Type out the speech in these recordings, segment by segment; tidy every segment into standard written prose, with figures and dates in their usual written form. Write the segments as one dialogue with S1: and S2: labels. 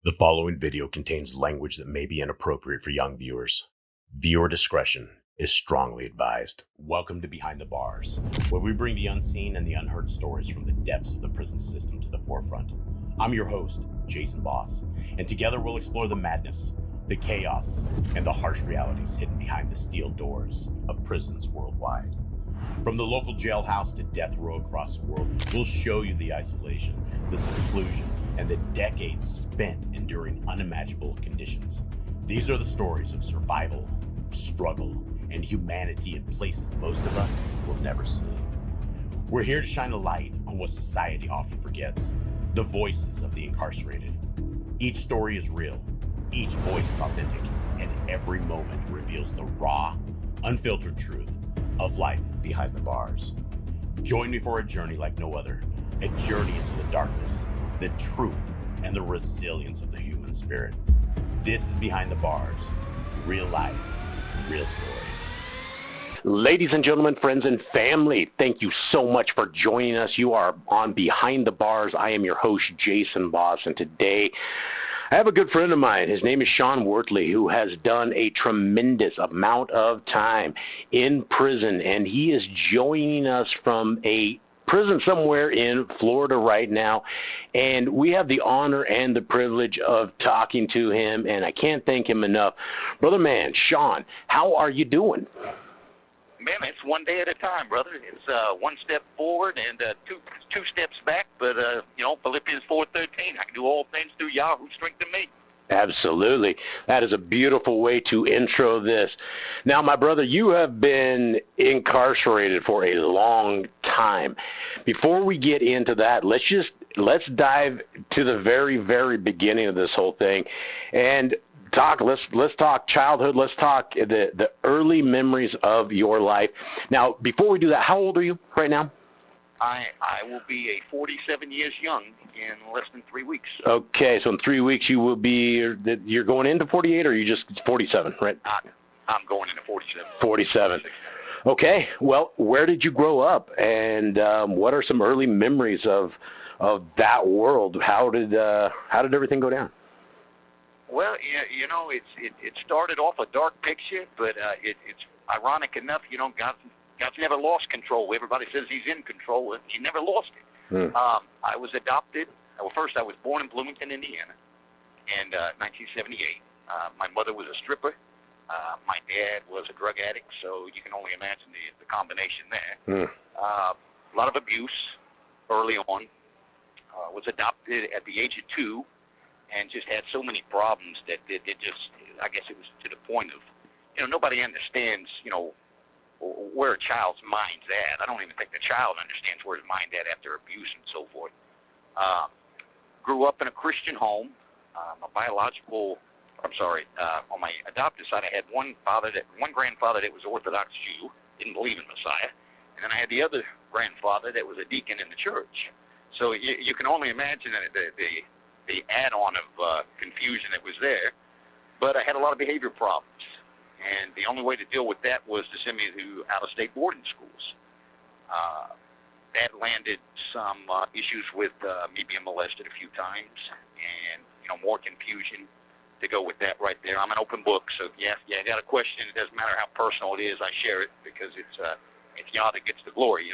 S1: The following video contains language that may be inappropriate for young viewers. Viewer discretion is strongly advised. Welcome to Behind the Bars, where we bring the unseen and the unheard stories from the depths of the prison system to the forefront. I'm your host, Jason Boss, and together we'll explore the madness, the chaos, and the harsh realities hidden behind the steel doors of prisons worldwide. From the local jailhouse to death row across the world, we'll show you the isolation, the seclusion, and the decades spent enduring unimaginable conditions. These are the stories of survival, struggle, and humanity in places most of us will never see. We're here to shine a light on what society often forgets, the voices of the incarcerated. Each story is real, each voice is authentic, and every moment reveals the raw, unfiltered truth of life behind the bars. Join me for a journey like no other, a journey into the darkness, the truth, and the resilience of the human spirit. This is Behind the Bars, real life, real stories.
S2: Ladies and gentlemen, friends and family, thank you so much for joining us. You are on Behind the Bars. I am your host, Jason Boss, and today I have a good friend of mine. His name is Shawn Wuertley, who has done a tremendous amount of time in prison, and he is joining us from a prison somewhere in Florida right now, and we have the honor and the privilege of talking to him, and I can't thank him enough. Brother man, Shawn, how are you doing?
S3: Man, it's one day at a time, brother. It's one step forward and two steps back. But Philippians 4:13, I can do all things through Yah who strengthened me.
S2: Absolutely. That is a beautiful way to intro this. Now, my brother, you have been incarcerated for a long time. Before we get into that, let's dive to the very, very beginning of this whole thing and let's talk childhood. Let's talk the early memories of your life. Now, before we do that, how old are you right now?
S3: I will be 47 years young in less than 3 weeks.
S2: Okay, so in 3 weeks you will be, you're going into 48 or are you just 47, right?
S3: I'm going into 47.
S2: 47. Okay, well, where did you grow up, and what are some early memories of that world? How did everything go down?
S3: Well, it started off a dark picture, but it's ironic enough, God's never lost control. Everybody says he's in control. He never lost it. I was adopted. Well, first I was born in Bloomington, Indiana in 1978. My mother was a stripper. My dad was a drug addict, so you can only imagine the combination there. A lot of abuse early on. Was adopted at the age of 2. And just had so many problems that it just, I guess it was to the point of, nobody understands, where a child's mind's at. I don't even think the child understands where his mind's at after abuse and so forth. Grew up in a Christian home. On my adopted side, I had one grandfather that was Orthodox Jew, didn't believe in Messiah. And then I had the other grandfather that was a deacon in the church. So you can only imagine the add-on of confusion that was there, but I had a lot of behavior problems, and the only way to deal with that was to send me to out-of-state boarding schools. That landed some issues with me being molested a few times, and more confusion to go with that right there. I'm an open book, so yeah, I got a question. It doesn't matter how personal it is, I share it because it's Yah that gets the glory,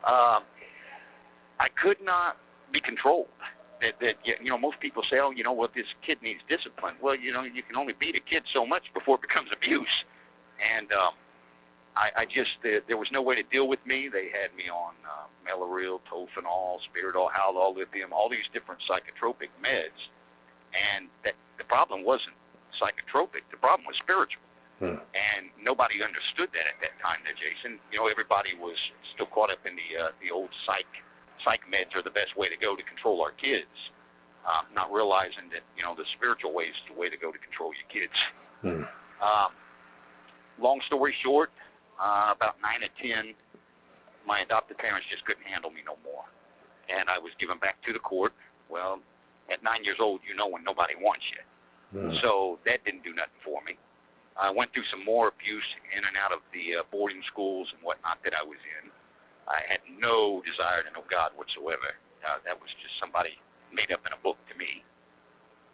S3: I could not be controlled. Most people say, this kid needs discipline. Well, you can only beat a kid so much before it becomes abuse. And there was no way to deal with me. They had me on Mellaril, Tofenol, Spiridol, Haldol, lithium, all these different psychotropic meds. And the problem wasn't psychotropic. The problem was spiritual. And nobody understood that at that time, Jason. Everybody was still caught up in the old psych meds are the best way to go to control our kids, not realizing that, the spiritual way is the way to go to control your kids. Long story short, about 9 or 10, my adopted parents just couldn't handle me no more, and I was given back to the court. Well, at 9 years old, when nobody wants you. So that didn't do nothing for me. I went through some more abuse in and out of the boarding schools and whatnot that I was in. I had no desire to know God whatsoever. That was just somebody made up in a book to me.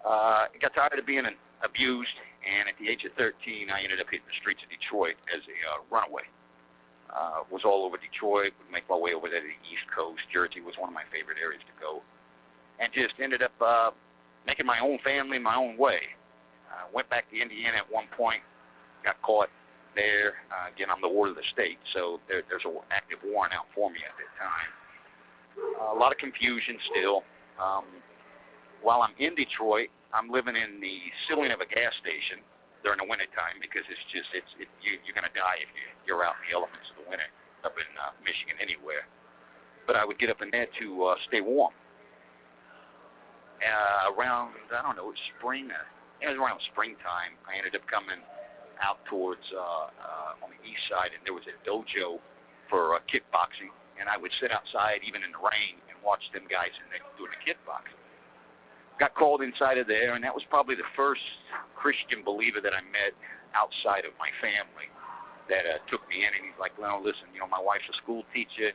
S3: I got tired of being abused, and at the age of 13, I ended up hitting the streets of Detroit as a runaway. Was all over Detroit, would make my way over there to the East Coast. Jersey was one of my favorite areas to go. And just ended up making my own family my own way. Went back to Indiana at one point, got caught there. Again, I'm the ward of the state, so there's an active warrant out for me at that time. A lot of confusion still. While I'm in Detroit, I'm living in the ceiling of a gas station during the wintertime because you're going to die if you're out in the elements of the winter up in Michigan anywhere. But I would get up in there to stay warm. Around, I don't know, spring. It was around springtime. I ended up coming out towards on the east side, and there was a dojo for kickboxing. And I would sit outside even in the rain and watch them guys in there doing the kickboxing. Got called inside of there, and that was probably the first Christian believer that I met outside of my family that took me in. And he's like, "Well, listen, my wife's a school teacher.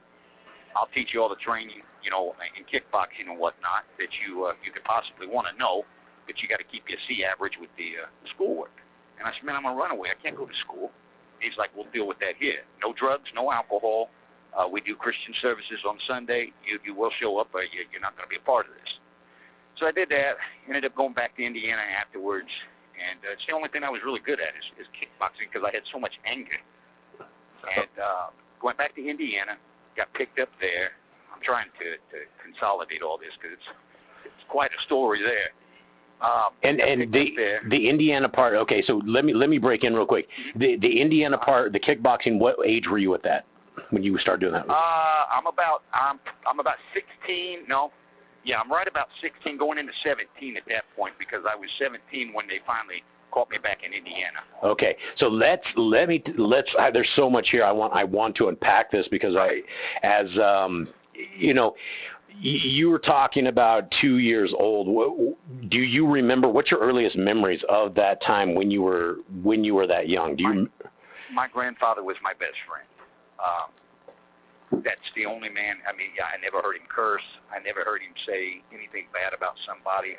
S3: I'll teach you all the training, in kickboxing and whatnot that you could possibly want to know, but you got to keep your C average with the schoolwork." And I said, "Man, I'm a runaway. I can't go to school." He's like, "We'll deal with that here. No drugs, no alcohol. We do Christian services on Sunday. You will show up, or you're not going to be a part of this." So I did that. Ended up going back to Indiana afterwards, and it's the only thing I was really good at is kickboxing because I had so much anger. And went back to Indiana, got picked up there. I'm trying to consolidate all this because it's quite a story there.
S2: And the Indiana part. Okay, so let me break in real quick. The Indiana part, the kickboxing. What age were you at that when you started doing that?
S3: I'm about 16. No. Yeah, I'm right about 16, going into 17 at that point because I was 17 when they finally caught me back in Indiana.
S2: Okay, so let's. There's so much here. I want to unpack this because you were talking about 2 years old. Do you remember what's your earliest memories of that time when you were that young?
S3: My grandfather was my best friend. That's the only man. I never heard him curse. I never heard him say anything bad about somebody.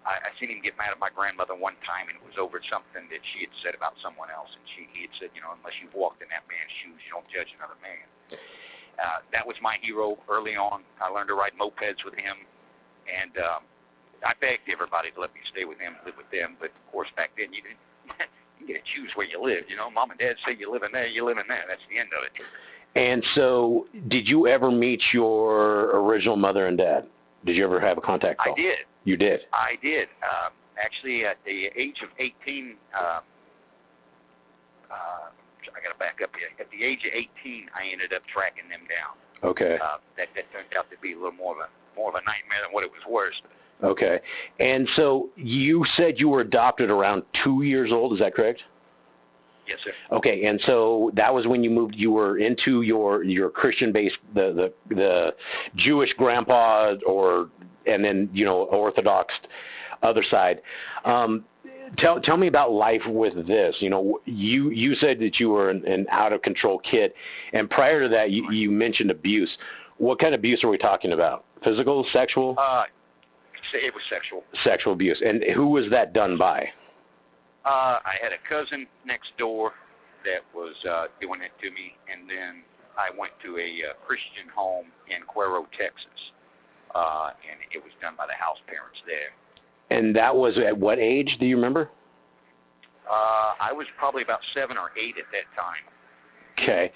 S3: I seen him get mad at my grandmother one time, and it was over something that she had said about someone else. And he had said, unless you've walked in that man's shoes, you don't judge another man. That was my hero early on. I learned to ride mopeds with him, and I begged everybody to let me stay with him, live with them. But of course, back then you didn't. You get to choose where you live. Mom and Dad say you live in there, you live in there. That's the end of it.
S2: And so, did you ever meet your original mother and dad? Did you ever have a contact call?
S3: I did.
S2: You did?
S3: I did. Actually, at the age of 18, I got to back up here. At the age of 18, I ended up tracking them down.
S2: Okay.
S3: That turned out to be a little more of a nightmare than what it was worth.
S2: Okay. And so, you said you were adopted around 2 years old. Is that correct?
S3: Yes, sir.
S2: Okay, and so that was when you moved. You were into your Christian base, the Jewish grandpa, and then Orthodox other side. Tell me about life with this. You said that you were an out of control kid, and prior to that, you mentioned abuse. What kind of abuse are we talking about? Physical, sexual?
S3: It was sexual.
S2: Sexual abuse, and who was that done by?
S3: I had a cousin next door that was doing it to me, and then I went to a Christian home in Cuero, Texas, and it was done by the house parents there.
S2: And that was at what age? Do you remember?
S3: I was probably about 7 or 8 at that time.
S2: Okay.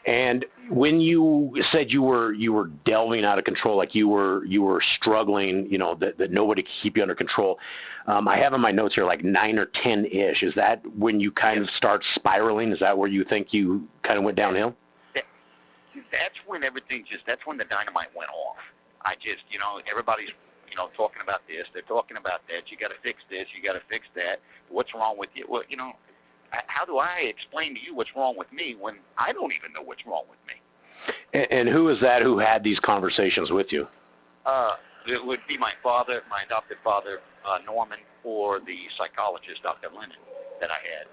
S2: And when you said you were delving out of control, like you were struggling, that nobody could keep you under control. I have in my notes here like 9 or 10-ish. Is that when you kind of start spiraling? Is that where you think you kind of went downhill?
S3: That's when that's when the dynamite went off. Everybody's, talking about this. They're talking about that. You got to fix this. You got to fix that. What's wrong with you? Well, how do I explain to you what's wrong with me when I don't even know what's wrong with me?
S2: And who is that who had these conversations with you?
S3: It would be my father, my adopted father, Norman, or the psychologist, Dr. Lennon, that I had.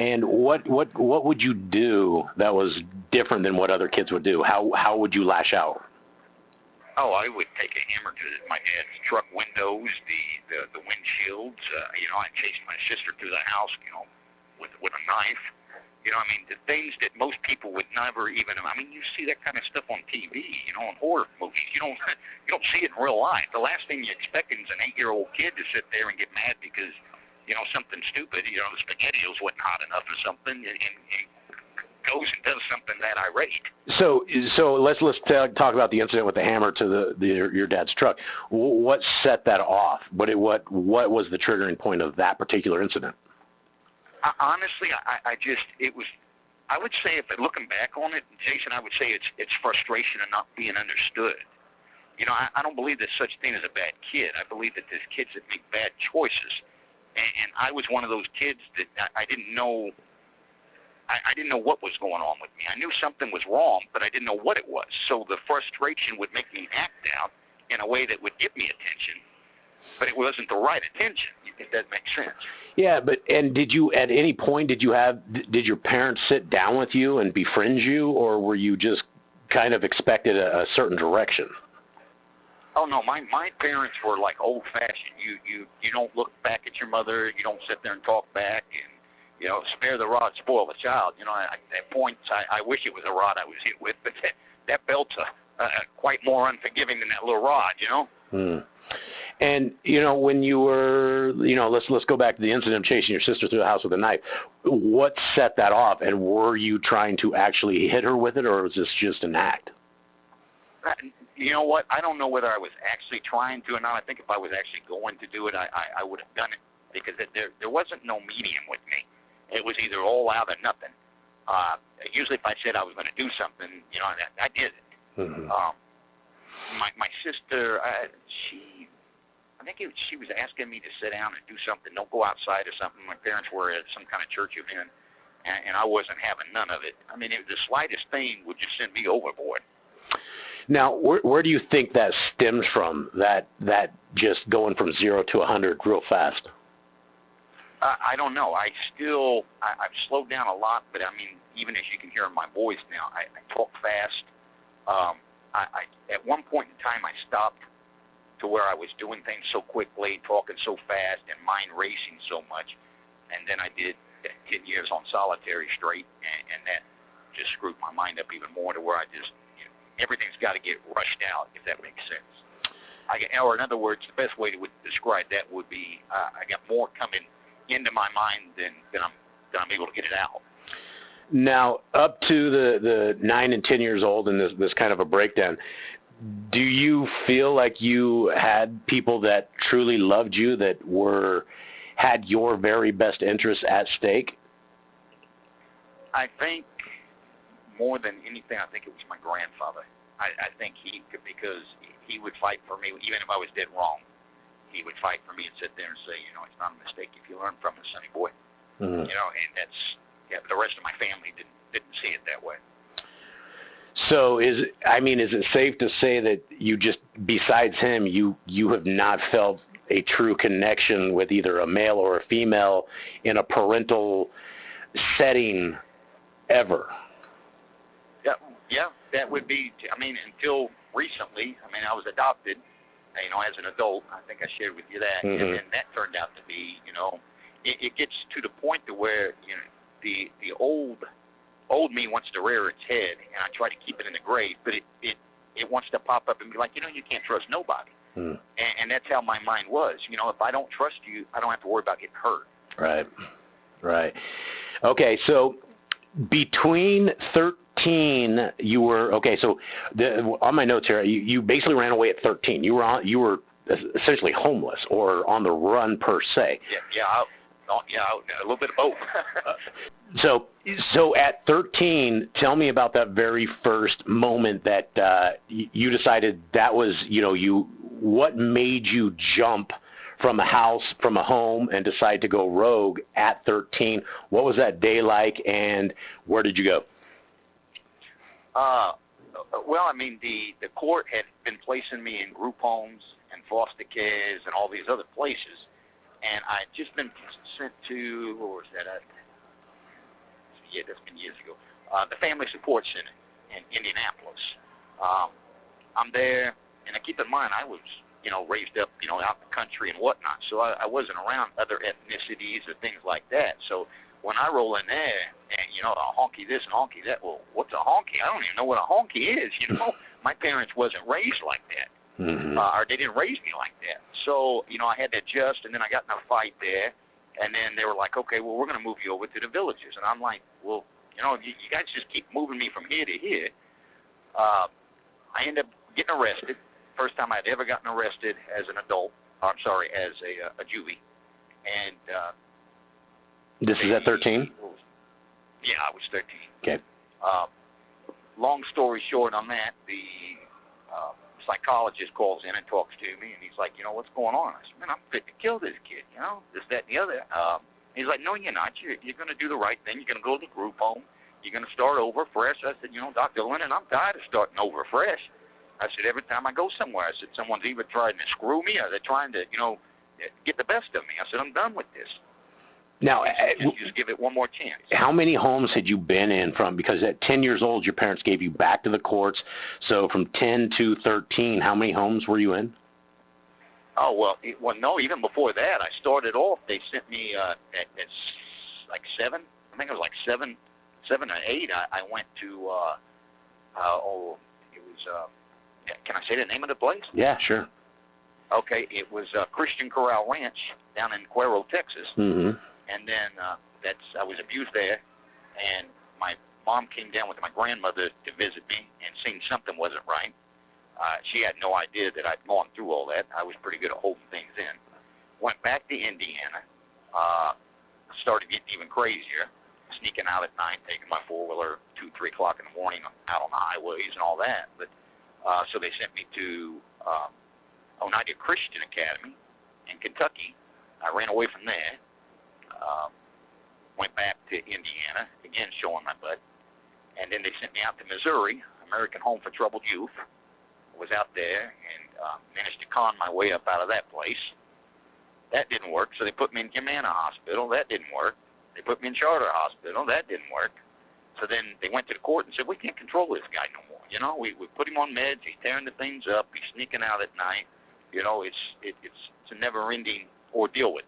S2: And what would you do that was different than what other kids would do? How would you lash out?
S3: Oh, I would take a hammer to my dad's truck windows, the the windshields. I chased my sister through the house, with a knife. I mean, the things that most people would never even. I mean, you see that kind of stuff on TV, in horror movies. You don't see it in real life. The last thing you expect is an 8-year-old kid to sit there and get mad because something stupid. The SpaghettiOs wasn't hot enough or something, and goes and does something that irate.
S2: So let's talk about the incident with the hammer to your dad's truck. What set that off? What was the triggering point of that particular incident?
S3: Honestly, I would say, if looking back on it, Jason, I would say it's frustration of not being understood. I don't believe there's such thing as a bad kid. I believe that there's kids that make bad choices, and I was one of those kids that I didn't know. I didn't know what was going on with me. I knew something was wrong, but I didn't know what it was. So the frustration would make me act out in a way that would give me attention, but it wasn't the right attention, if that makes sense.
S2: Yeah, and did you, at any point, did your parents sit down with you and befriend you, or were you just kind of expected a certain direction?
S3: Oh no, my parents were like old-fashioned. You don't look back at your mother. You don't sit there and talk back, and spare the rod, spoil the child. At points I wish it was a rod I was hit with, but that belt's quite more unforgiving than that little rod.
S2: And, when you were, let's go back to the incident of chasing your sister through the house with a knife. What set that off? And were you trying to actually hit her with it, or was this just an act?
S3: You know what? I don't know whether I was actually trying to or not. I think if I was actually going to do it, I would have done it, because there wasn't no medium with me. It was either all out or nothing. Usually if I said I was going to do something, I did it. Mm-hmm. My sister, I think she was asking me to sit down and do something, don't go outside or something. My parents were at some kind of church event, and I wasn't having none of it. I mean, the slightest thing would just send me overboard.
S2: Now, where do you think that stems from, that just going from 0 to 100 real fast?
S3: I don't know. I've slowed down a lot, but I mean, even as you can hear in my voice now, I talk fast. At one point in time, I stopped to where I was doing things so quickly, talking so fast, and mind racing so much. And then I did 10 years on solitary straight, and that just screwed my mind up even more to where I just, everything's got to get rushed out, if that makes sense. Or in other words, the best way to describe that would be I got more coming into my mind than I'm able to get it out.
S2: Now, up to the 9 and 10 years old, and this kind of a breakdown, do you feel like you had people that truly loved you, that had your very best interests at stake?
S3: I think more than anything, I think it was my grandfather. I think because he would fight for me, even if I was dead wrong. He would fight for me and sit there and say, it's not a mistake if you learn from it, sonny boy. Mm-hmm. And that's, the rest of my family didn't see it that way.
S2: So is it safe to say that you just, besides him, you have not felt a true connection with either a male or a female in a parental setting ever? Yeah, that would be, until recently. I was adopted, as an adult. I think I shared with you that. Mm-hmm. And then that turned out to be, it gets to the point to where, the old me wants to rear its head, and I try to keep it in the grave, but it wants to pop up and be like, you can't trust nobody. Mm. And that's how my mind was. If I don't trust you, I don't have to worry about getting hurt. Right. Okay, so between 13, you were, okay, so on my notes here, you basically ran away at 13. You were essentially homeless or on the run per se.
S3: Yeah, a little bit of both.
S2: So at 13, tell me about that very first moment that you decided that was, what made you jump from a house, from a home, and decide to go rogue at 13? What was that day like, and where did you go?
S3: Well, the court had been placing me in group homes and foster cares and all these other places, and I had just been sent to, what was that? That's been years ago. The Family Support Center in Indianapolis. I'm there, and I keep in mind I was raised up, out in the country and whatnot. So I wasn't around other ethnicities or things like that. So when I roll in there and, a honky this and honky that, well, what's a honky? I don't even know what a honky is, My parents wasn't raised like that.
S2: Mm-hmm.
S3: Or they didn't raise me like that. So, I had to adjust, and then I got in a fight there. And then they were like, okay, well, we're going to move you over to the villages. And I'm like, well, you guys just keep moving me from here to here. I ended up getting arrested. First time I'd ever gotten arrested as an adult. As a juvie. And
S2: this is at 13?
S3: Yeah, I was 13.
S2: Okay.
S3: Long story short on that, the psychologist calls in and talks to me, and he's like, what's going on? I said, man, I'm fit to kill this kid, this, that, and the other. He's like, no, you're not. You're going to do the right thing. You're going to go to the group home. You're going to start over fresh. I said, Dr. Lennon, I'm tired of starting over fresh. I said, every time I go somewhere, I said, someone's either trying to screw me or they're trying to, get the best of me. I said, I'm done with this.
S2: Now,
S3: just give it one more chance.
S2: How many homes had you been in from? Because at 10 years old, your parents gave you back to the courts. So from 10 to 13, how many homes were you in?
S3: Oh, well, no, even before that, I started off, they sent me at like 7. I think it was like 7 or 8. I went to, it was, can I say the name of the place?
S2: Yeah, sure.
S3: Okay, it was Christian Corral Ranch down in Cuero, Texas.
S2: Mm-hmm.
S3: And then I was abused there, and my mom came down with my grandmother to visit me and seen something wasn't right. She had no idea that I'd gone through all that. I was pretty good at holding things in. Went back to Indiana, started getting even crazier, sneaking out at night, taking my four-wheeler 2, 3 o'clock in the morning out on the highways and all that. But so they sent me to Oneida Christian Academy in Kentucky. I ran away from there. Went back to Indiana, again showing my butt, and then they sent me out to Missouri, American Home for Troubled Youth. Was out there and managed to con my way up out of that place. That didn't work, so they put me in Humana Hospital. That didn't work. They put me in Charter Hospital. That didn't work. So then they went to the court and said, we can't control this guy no more. We put him on meds. He's tearing the things up. He's sneaking out at night. It's a never-ending ordeal with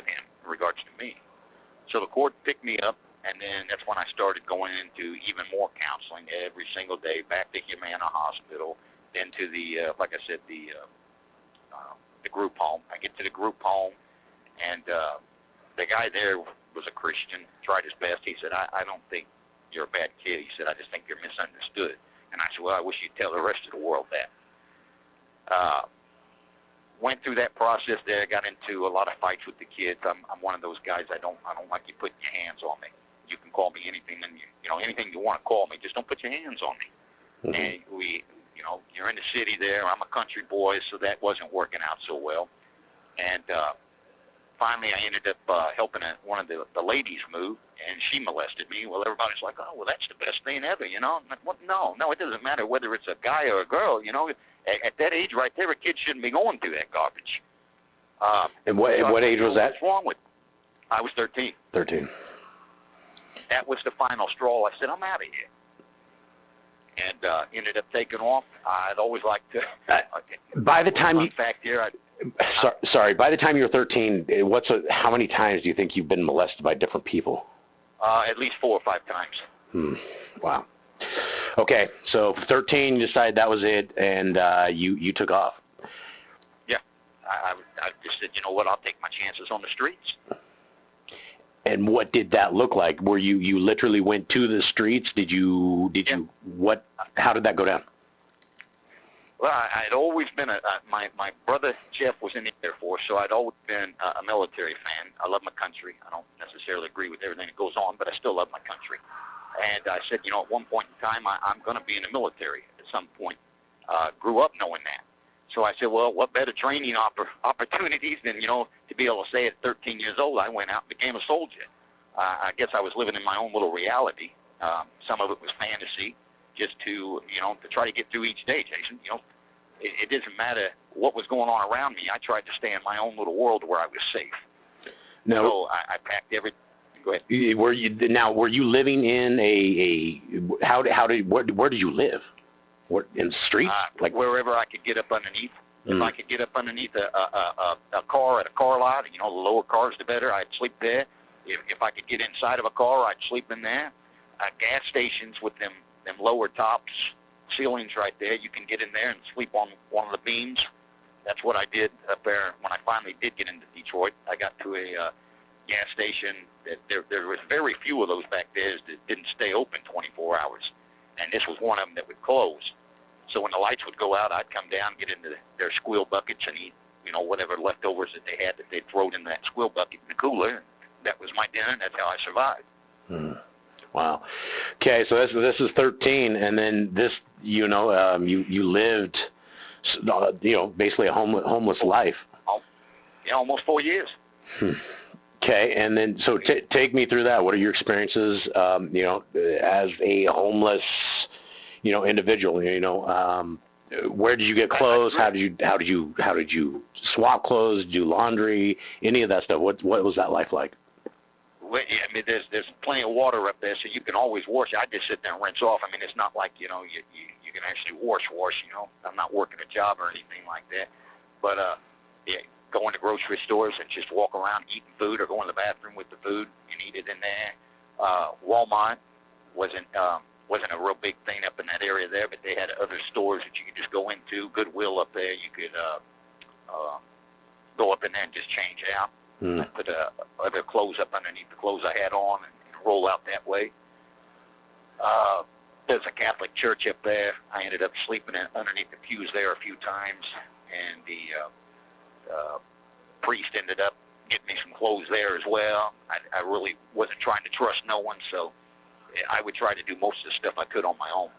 S3: him in regards to me. So the court picked me up, and then that's when I started going into even more counseling every single day, back to Humana Hospital, then to the, like I said, the group home. I get to the group home, and the guy there was a Christian, tried his best. He said, I don't think you're a bad kid. He said, I just think you're misunderstood. And I said, well, I wish you'd tell the rest of the world that. Went through that process there, got into a lot of fights with the kids. I'm one of those guys, I don't like you putting your hands on me. You can call me anything, and anything you want to call me, just don't put your hands on me. Mm-hmm. And you're in the city there. I'm a country boy, so that wasn't working out so well. And finally, I ended up helping one of the ladies move, and she molested me. Well, everybody's like, oh, well, that's the best thing ever, I'm like, well, no, it doesn't matter whether it's a guy or a girl, At that age right there, a kid shouldn't be going through that garbage.
S2: And what age was that?
S3: What's wrong with? I was 13.
S2: 13.
S3: That was the final straw. I said, I'm out of here. And ended up taking off. I'd always liked to.
S2: By the time you.
S3: Fact here.
S2: Sorry. By the time you were 13, how many times do you think you've been molested by different people?
S3: At least 4 or 5 times.
S2: Wow. Okay, so 13, you decided that was it, and you took off.
S3: Yeah, I just said, you know what, I'll take my chances on the streets.
S2: And what did that look like? Were you literally went to the streets? Did you what? How did that go down?
S3: Well, I'd always been my brother Jeff was in the Air Force, so I'd always been a military fan. I love my country. I don't necessarily agree with everything that goes on, but I still love my country. And I said, at one point in time, I'm going to be in the military at some point. Grew up knowing that. So I said, well, what better training opportunities than, to be able to say at 13 years old, I went out and became a soldier. I guess I was living in my own little reality. Some of it was fantasy, just to try to get through each day, Jason. It doesn't matter what was going on around me. I tried to stay in my own little world where I was safe.
S2: No.
S3: So I packed everything. Go ahead.
S2: Were you living in where did you live? What, in the streets?
S3: Like wherever I could get up underneath. If I could get up underneath a car at a car lot, the lower cars the better, I'd sleep there. If I could get inside of a car, I'd sleep in there. Gas stations with them lower tops, ceilings right there, you can get in there and sleep on one of the beams. That's what I did up there when I finally did get into Detroit. I got to a gas station that there was very few of those back there that didn't stay open 24 hours, and this was one of them that would close. So when the lights would go out, I'd come down, get into their squill buckets, and eat, whatever leftovers that they had that they'd throw in that squill bucket in the cooler. That was my dinner, and that's how I survived.
S2: Wow. Okay, so this is 13, and then this, you lived, basically a homeless life.
S3: Yeah, almost 4 years.
S2: Okay, and then so take me through that. What are your experiences, as a homeless, individual? Where did you get clothes? How did you swap clothes? Do laundry? Any of that stuff? What was that life like?
S3: Well, yeah, I mean, there's plenty of water up there, so you can always wash. I just sit there and rinse off. I mean, it's not like you can actually wash. I'm not working a job or anything like that. But yeah, going to grocery stores and just walk around eating food, or go in the bathroom with the food and eat it in there. Walmart wasn't a real big thing up in that area there, but they had other stores that you could just go into. Goodwill up there, you could go up in there and just change out. I put other clothes up underneath the clothes I had on and roll out that way. There's a Catholic church up there. I ended up sleeping underneath the pews there a few times, and the priest ended up getting me some clothes there as well. I really wasn't trying to trust no one, so I would try to do most of the stuff I could on my own.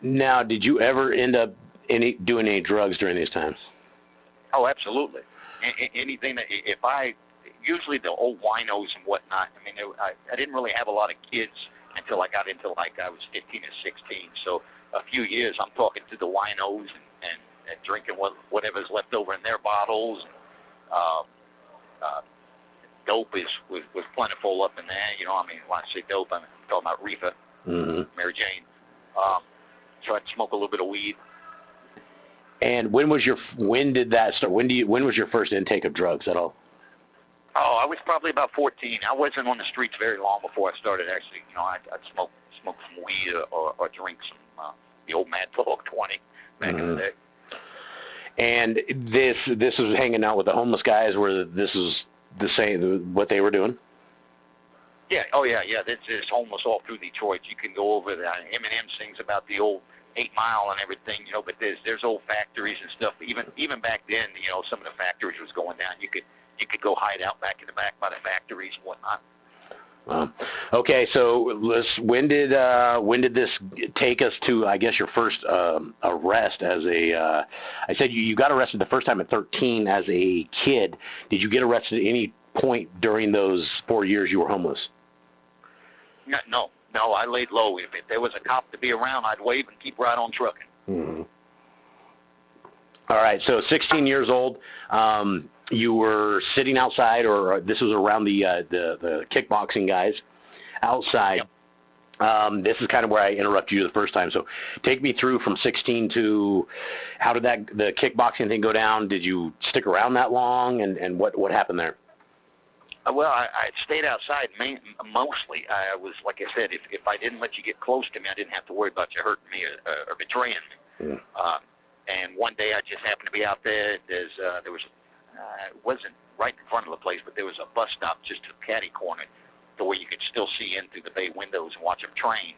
S2: Now, did you ever end up doing any drugs during these times?
S3: Oh, absolutely. Anything that usually the old winos and whatnot. I mean, I didn't really have a lot of kids until I got into I was 15 or 16. So a few years, I'm talking to the winos and drinking whatever's left over in their bottles. Dope was plentiful up in there. I mean, when I say dope, I'm talking about reefer, Mary Jane. Tried to smoke a little bit of weed.
S2: And when did that start? When was your first intake of drugs at all?
S3: Oh, I was probably about 14. I wasn't on the streets very long before I started actually. I'd smoke some weed or drink some the old Mad Dog 20 back in the day. And
S2: this was hanging out with the homeless guys, where this was the same what they were doing?
S3: Yeah. Oh yeah. There's homeless all through Detroit. You can go over there. Eminem sings about the old 8 Mile and everything, but there's old factories and stuff. Even back then, some of the factories was going down. You could go hide out back in the back by the factories and whatnot.
S2: Okay, so when did this take us to, I guess, your first arrest as a? I said you got arrested the first time at 13 as a kid. Did you get arrested at any point during those 4 years you were homeless? No, I laid low. If there was a cop to be around, I'd wave and keep right on trucking. Mm-hmm. All right, so 16 years old, you were sitting outside, or this was around the kickboxing guys outside. Yep. This is kind of where I interrupted you the first time. So take me through from 16 to how did the kickboxing thing go down? Did you stick around that long, and what happened there?
S3: Well, I stayed outside mostly. I was, like I said, if I didn't let you get close to me, I didn't have to worry about you hurting me or betraying me. And one day I just happened to be out there. There was, it wasn't right in front of the place, but there was a bus stop just to the catty corner to where you could still see in through the bay windows and watch them train.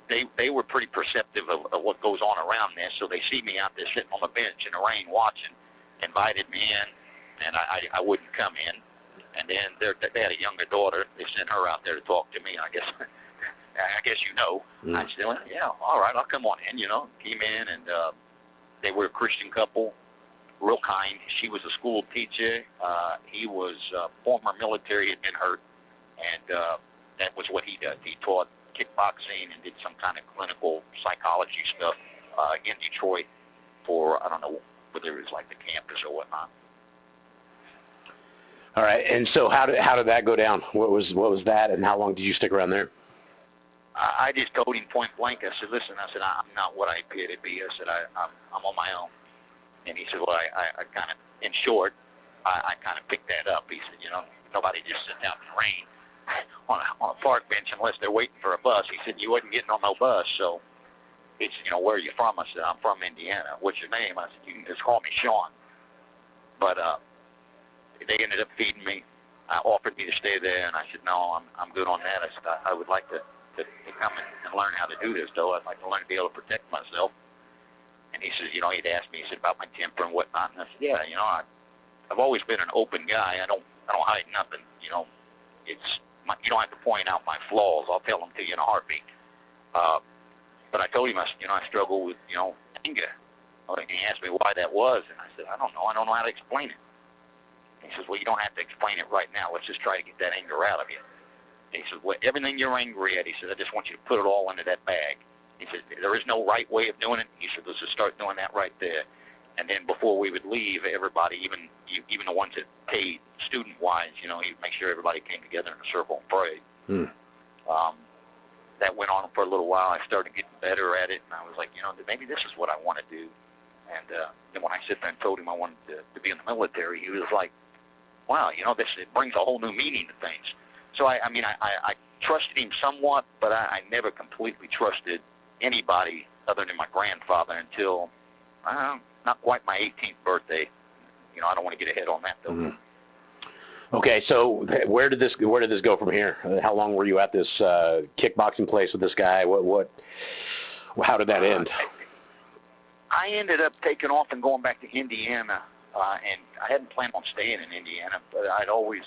S3: They were pretty perceptive of what goes on around there, so they see me out there sitting on the bench in the rain watching. Invited me in, and I wouldn't come in. And then they had a younger daughter. They sent her out there to talk to me. I guess you know. I said, well, yeah, all right, I'll come on in. Came in, and they were a Christian couple, real kind. She was a school teacher. He was former military, had been hurt, and that was what he did. He taught kickboxing and did some kind of clinical psychology stuff in Detroit for, I don't know, whether it was like the campus or whatnot. All
S2: right, and so how did that go down? What was that, and how long did you stick around there?
S3: I just told him point blank. I said, listen, I said, I'm not what I appear to be. I said, I'm on my own. And he said, well, I kind of, in short, I kind of picked that up. He said, nobody just sits out in the rain on a park bench unless they're waiting for a bus. He said, you wasn't getting on no bus, so it's, where are you from? I said, I'm from Indiana. What's your name? I said, you can just call me Shawn. But they ended up feeding me. Offered me to stay there, and I said, no, I'm good on that. I said, I would like to come and learn how to do this, though. I'd like to learn to be able to protect myself. And he says, he'd asked me, he said, about my temper and whatnot. And I said, yeah, I've always been an open guy. I don't hide nothing. It's you don't have to point out my flaws. I'll tell them to you in a heartbeat. But I told him, I struggle with, anger. And he asked me why that was, and I said, I don't know. I don't know how to explain it. He says, well, you don't have to explain it right now. Let's just try to get that anger out of you. And he says, well, everything you're angry at, he says, I just want you to put it all into that bag. He says, there is no right way of doing it. He said, let's just start doing that right there. And then before we would leave, everybody, even the ones that paid student-wise, he'd make sure everybody came together in a circle and prayed. That went on for a little while. I started getting better at it, and I was like, maybe this is what I want to do. And then when I sit there and told him I wanted to be in the military, he was like, wow, this it brings a whole new meaning to things. So, I trusted him somewhat, but I never completely trusted anybody other than my grandfather until not quite my 18th birthday. I don't want to get ahead on that, though.
S2: Mm-hmm. Okay, so where did this go from here? How long were you at this kickboxing place with this guy? How did that end?
S3: I ended up taking off and going back to Indiana, and I hadn't planned on staying in Indiana, but I'd always,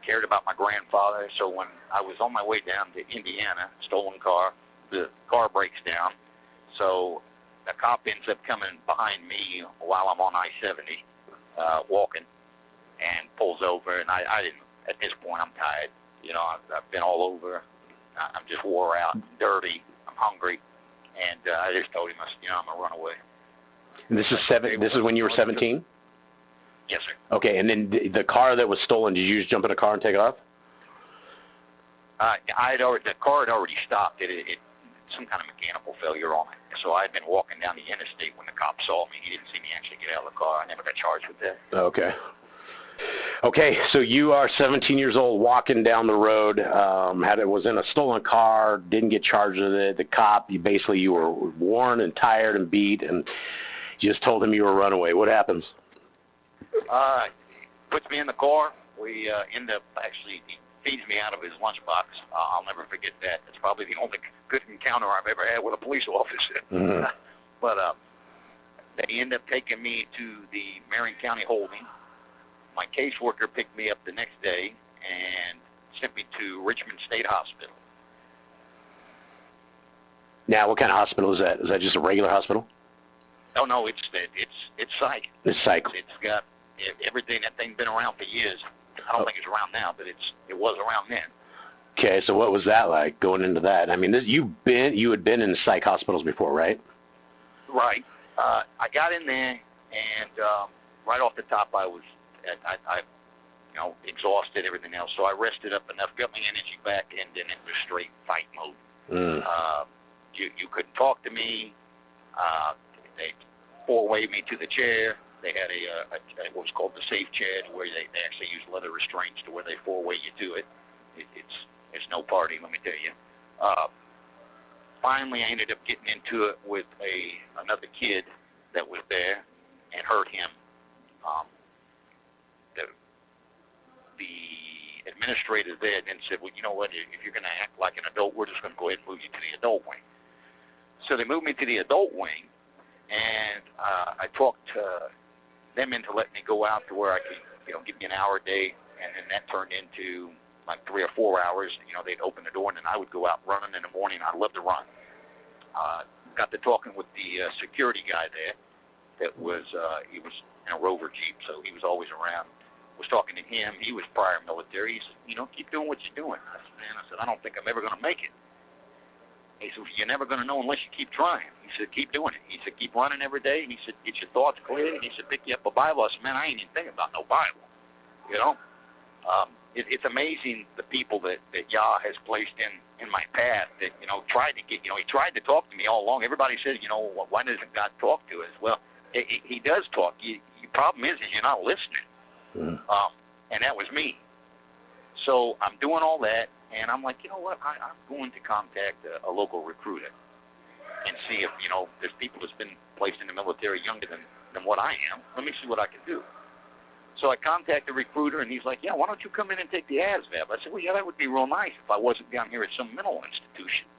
S3: cared about my grandfather. So when I was on my way down to Indiana, stolen car, the car breaks down, so the cop ends up coming behind me while I'm on I-70, walking, and pulls over, and I didn't, at this point, I'm tired. I've been all over. I'm just wore out, dirty, I'm hungry, and I just told him, I'm going to run away.
S2: And this is when you were 17?
S3: Yes, sir.
S2: Okay, and then the car that was stolen, did you just jump in a car and take it off?
S3: The car had already stopped. It some kind of mechanical failure on it. So I had been walking down the interstate when the cop saw me. He didn't see me actually get out of the car. I never got charged with that.
S2: Okay, so you are 17 years old, walking down the road. Was in a stolen car, didn't get charged with it. The cop, you were worn and tired and beat, and you just told him you were a runaway. What happens?
S3: Puts me in the car. We end up actually, he feeds me out of his lunchbox. I'll never forget that. It's probably the only good encounter I've ever had with a police officer.
S2: Mm-hmm.
S3: But they end up taking me to the Marion County Holding. My caseworker picked me up the next day and sent me to Richmond State Hospital.
S2: Now, what kind of hospital is that? Is that just a regular hospital?
S3: Oh no, it's psych.
S2: It's psych.
S3: It's got everything. That thing's been around for years. I don't think it's around now, but it was around then.
S2: Okay, so what was that like going into that? I mean, you had been in psych hospitals before, right?
S3: Right. I got in there, and right off the top, I exhausted, everything else. So I rested up enough, got my energy back, and then it was straight fight mode. You couldn't talk to me. They four-wayed me to the chair. They had what was called the safe chair, where they actually use leather restraints to where they four-way you to it. It's no party, let me tell you. Finally, I ended up getting into it with another kid that was there and hurt him. The administrator there then said, well, you know what, if you're going to act like an adult, we're just going to go ahead and move you to the adult wing. So they moved me to the adult wing, and I talked them into letting me go out to where I could, give me an hour a day, and then that turned into like 3 or 4 hours. They'd open the door, and then I would go out running in the morning. I love to run. Got to talking with the security guy there. He was in a Rover Jeep, so he was always around. Was talking to him. He was prior military. He said, keep doing what you're doing. I said, I don't think I'm ever going to make it. He said, you're never going to know unless you keep trying. He said, keep doing it. He said, keep running every day. And he said, get your thoughts clear. And he said, pick you up a Bible. I said, man, I ain't even thinking about no Bible. It's amazing the people that Yah has placed in in my path that, tried to get, he tried to talk to me all along. Everybody says, why doesn't God talk to us? Well, he does talk. The problem is you're not listening. And that was me. So I'm doing all that, and I'm like, you know what? I'm going to contact a local recruiter and see if, there's people that's been placed in the military younger than what I am. Let me see what I can do. So I contact the recruiter, and he's like, yeah, why don't you come in and take the ASVAB? I said, well, yeah, that would be real nice if I wasn't down here at some mental institution.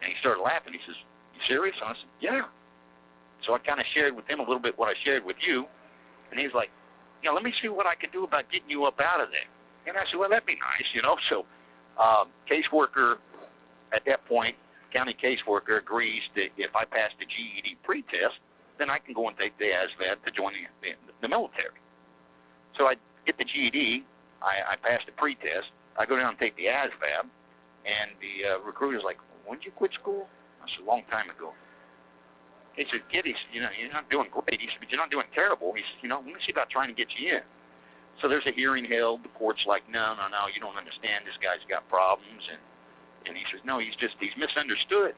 S3: And he started laughing. He says, you serious? And I said, yeah. So I kind of shared with him a little bit what I shared with you, and he's like, let me see what I can do about getting you up out of there. And I said, well, that'd be nice, So caseworker at that point, county caseworker agrees that if I pass the GED pre-test, then I can go and take the ASVAB to join the military. So I get the GED, I pass the pre-test, I go down and take the ASVAB, and the recruiter's like, when did you quit school? I said, a long time ago. He said, kid, you're not doing great. He said, but you're not doing terrible. He said, let me see about trying to get you in. So there's a hearing held. The court's like, no, you don't understand. This guy's got problems. And he says, no, he's misunderstood.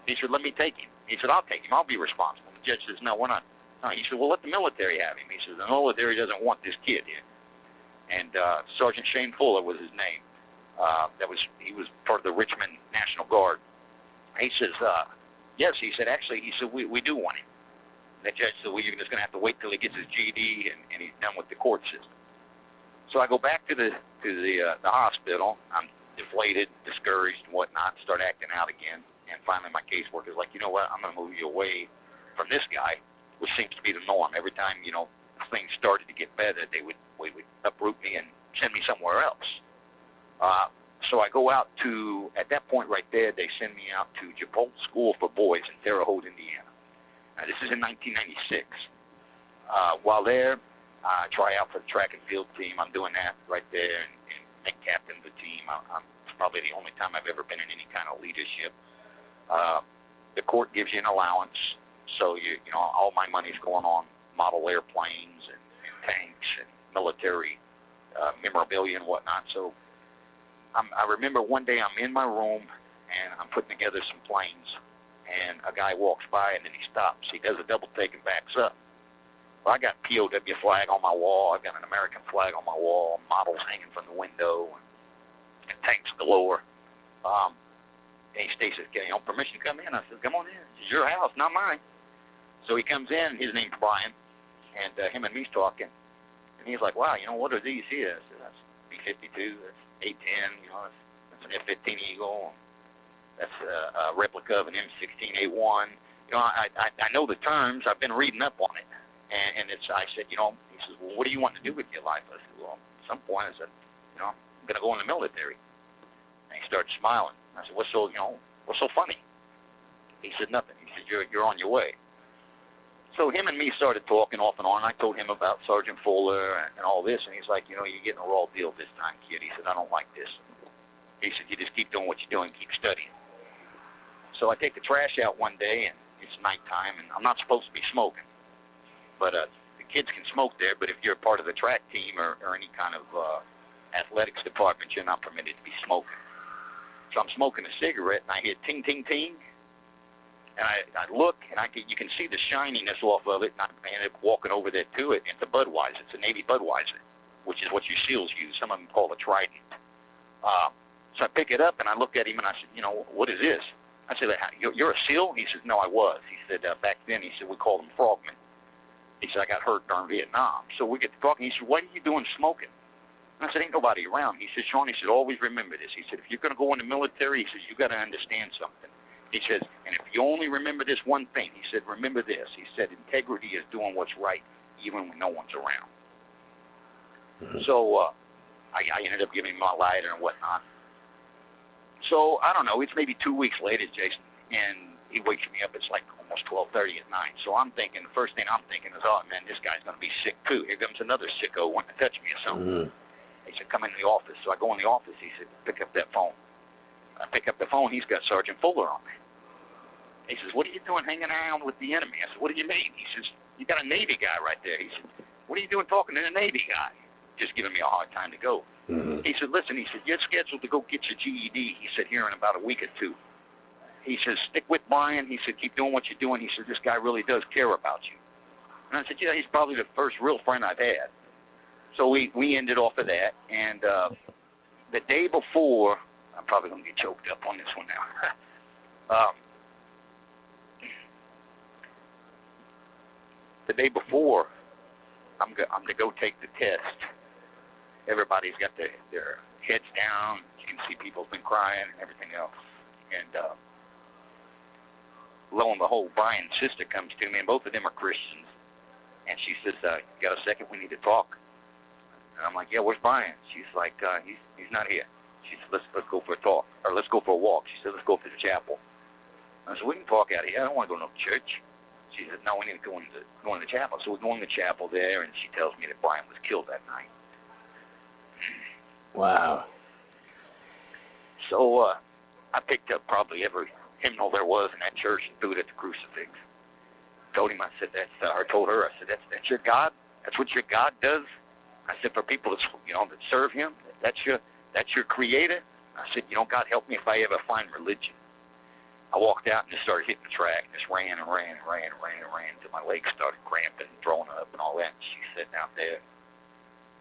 S3: He said, let me take him. He said, I'll take him. I'll be responsible. The judge says, no, we're not. No, he said, well, let the military have him. He says, the military doesn't want this kid here. And Sergeant Shane Fuller was his name. He was part of the Richmond National Guard. He says, yes, he said, actually, we do want him. The judge said, well, you're just going to have to wait till he gets his GED and he's done with the court system. So I go back to the hospital. I'm deflated, discouraged, and whatnot, start acting out again. And finally my caseworker's like, you know what, I'm going to move you away from this guy, which seems to be the norm. Every time, things started to get better, they would uproot me and send me somewhere else. So I go out to, at that point right there, they send me out to Chipotle School for Boys in Terre Haute, Indiana. Now, this is in 1996. While there, I try out for the track and field team. I'm doing that right there and make captain of the team. It's probably the only time I've ever been in any kind of leadership. The court gives you an allowance, so all my money's going on model airplanes and tanks and military memorabilia and whatnot. So I remember one day I'm in my room and I'm putting together some planes, and a guy walks by and then he stops. He does a double take and backs up. Well, I got POW flag on my wall. I've got an American flag on my wall, models hanging from the window, and tanks galore. And he says, permission to come in? I said, come on in. This is your house, not mine. So he comes in. His name's Brian, and him and me's talking. And he's like, wow, what are these here? I said, that's B-52, that's A-10, that's an F-15 Eagle. That's a replica of an M16A1. I know the terms. I've been reading up on it. And I said, he says, well, what do you want to do with your life? I said, well, at some point, I said, I'm going to go in the military. And he started smiling. I said, what's so funny? He said, nothing. He said, you're on your way. So him and me started talking off and on. I told him about Sergeant Fuller and all this, and he's like, you're getting a raw deal this time, kid. He said, I don't like this. He said, you just keep doing what you're doing, keep studying. So I take the trash out one day, and it's nighttime, and I'm not supposed to be smoking. But the kids can smoke there, but if you're a part of the track team or any kind of athletics department, you're not permitted to be smoking. So I'm smoking a cigarette, and I hear ting, ting, ting. And I look, and you can see the shininess off of it, and I end up walking over there to it. It's a Budweiser. It's a Navy Budweiser, which is what your SEALs use. Some of them call it Trident. So I pick it up, and I look at him, and I said, what is this? I said, you're a SEAL? He said, no, I was. He said, back then, he said, we called them frogmen. He said, I got hurt during Vietnam. So we get to talking. He said, what are you doing smoking? And I said, ain't nobody around. He said, Shawn, he said, always remember this. He said, if you're going to go in the military, he says, you got to understand something. He says, and if you only remember this one thing, he said, remember this. He said, integrity is doing what's right even when no one's around. Mm-hmm. So I ended up giving him my lighter and whatnot. So I don't know. It's maybe 2 weeks later, Jason, and he wakes me up. It's like almost 12:30 at night. So I'm thinking, the first thing I'm thinking is, oh, man, this guy's going to be sick too. Here comes another sicko wanting to touch me or something. Mm-hmm. He said, come in the office. So I go in the office. He said, pick up that phone. I pick up the phone. He's got Sergeant Fuller on there. He says, what are you doing hanging around with the enemy? I said, what do you mean? He says, you got a Navy guy right there. He said, what are you doing talking to the Navy guy? just giving me a hard time to go.
S2: Mm-hmm.
S3: He said, listen, he said, you're scheduled to go get your GED, he said, here in about a week or two. He says, stick with Brian. He said, keep doing what you're doing. He said, this guy really does care about you. And I said, yeah, he's probably the first real friend I've had. So we ended off of that. And the day before, I'm probably going to get choked up on this one now. The day before, I'm to go take the test. Everybody's got their heads down. You can see people's been crying and everything else. And lo and behold, Brian's sister comes to me, and both of them are Christians. And she says, you got a second? We need to talk. And I'm like, yeah, where's Brian? She's like, he's not here. She said, let's go for a talk, or let's go for a walk. She said, let's go to the chapel. I said, we can talk out here. I don't want to go to no church. She said, no, we need to go into the chapel. So we go in the chapel there, and she tells me that Brian was killed that night.
S2: Wow.
S3: So I picked up probably every hymnal there was in that church and threw it at the crucifix. Told him, I said, I told her, I said, that's your God? That's what your God does? I said, for people that serve him, that's your creator? I said, God help me if I ever find religion. I walked out and just started hitting the track, just ran until my legs started cramping and throwing up and all that. And she's sitting out there.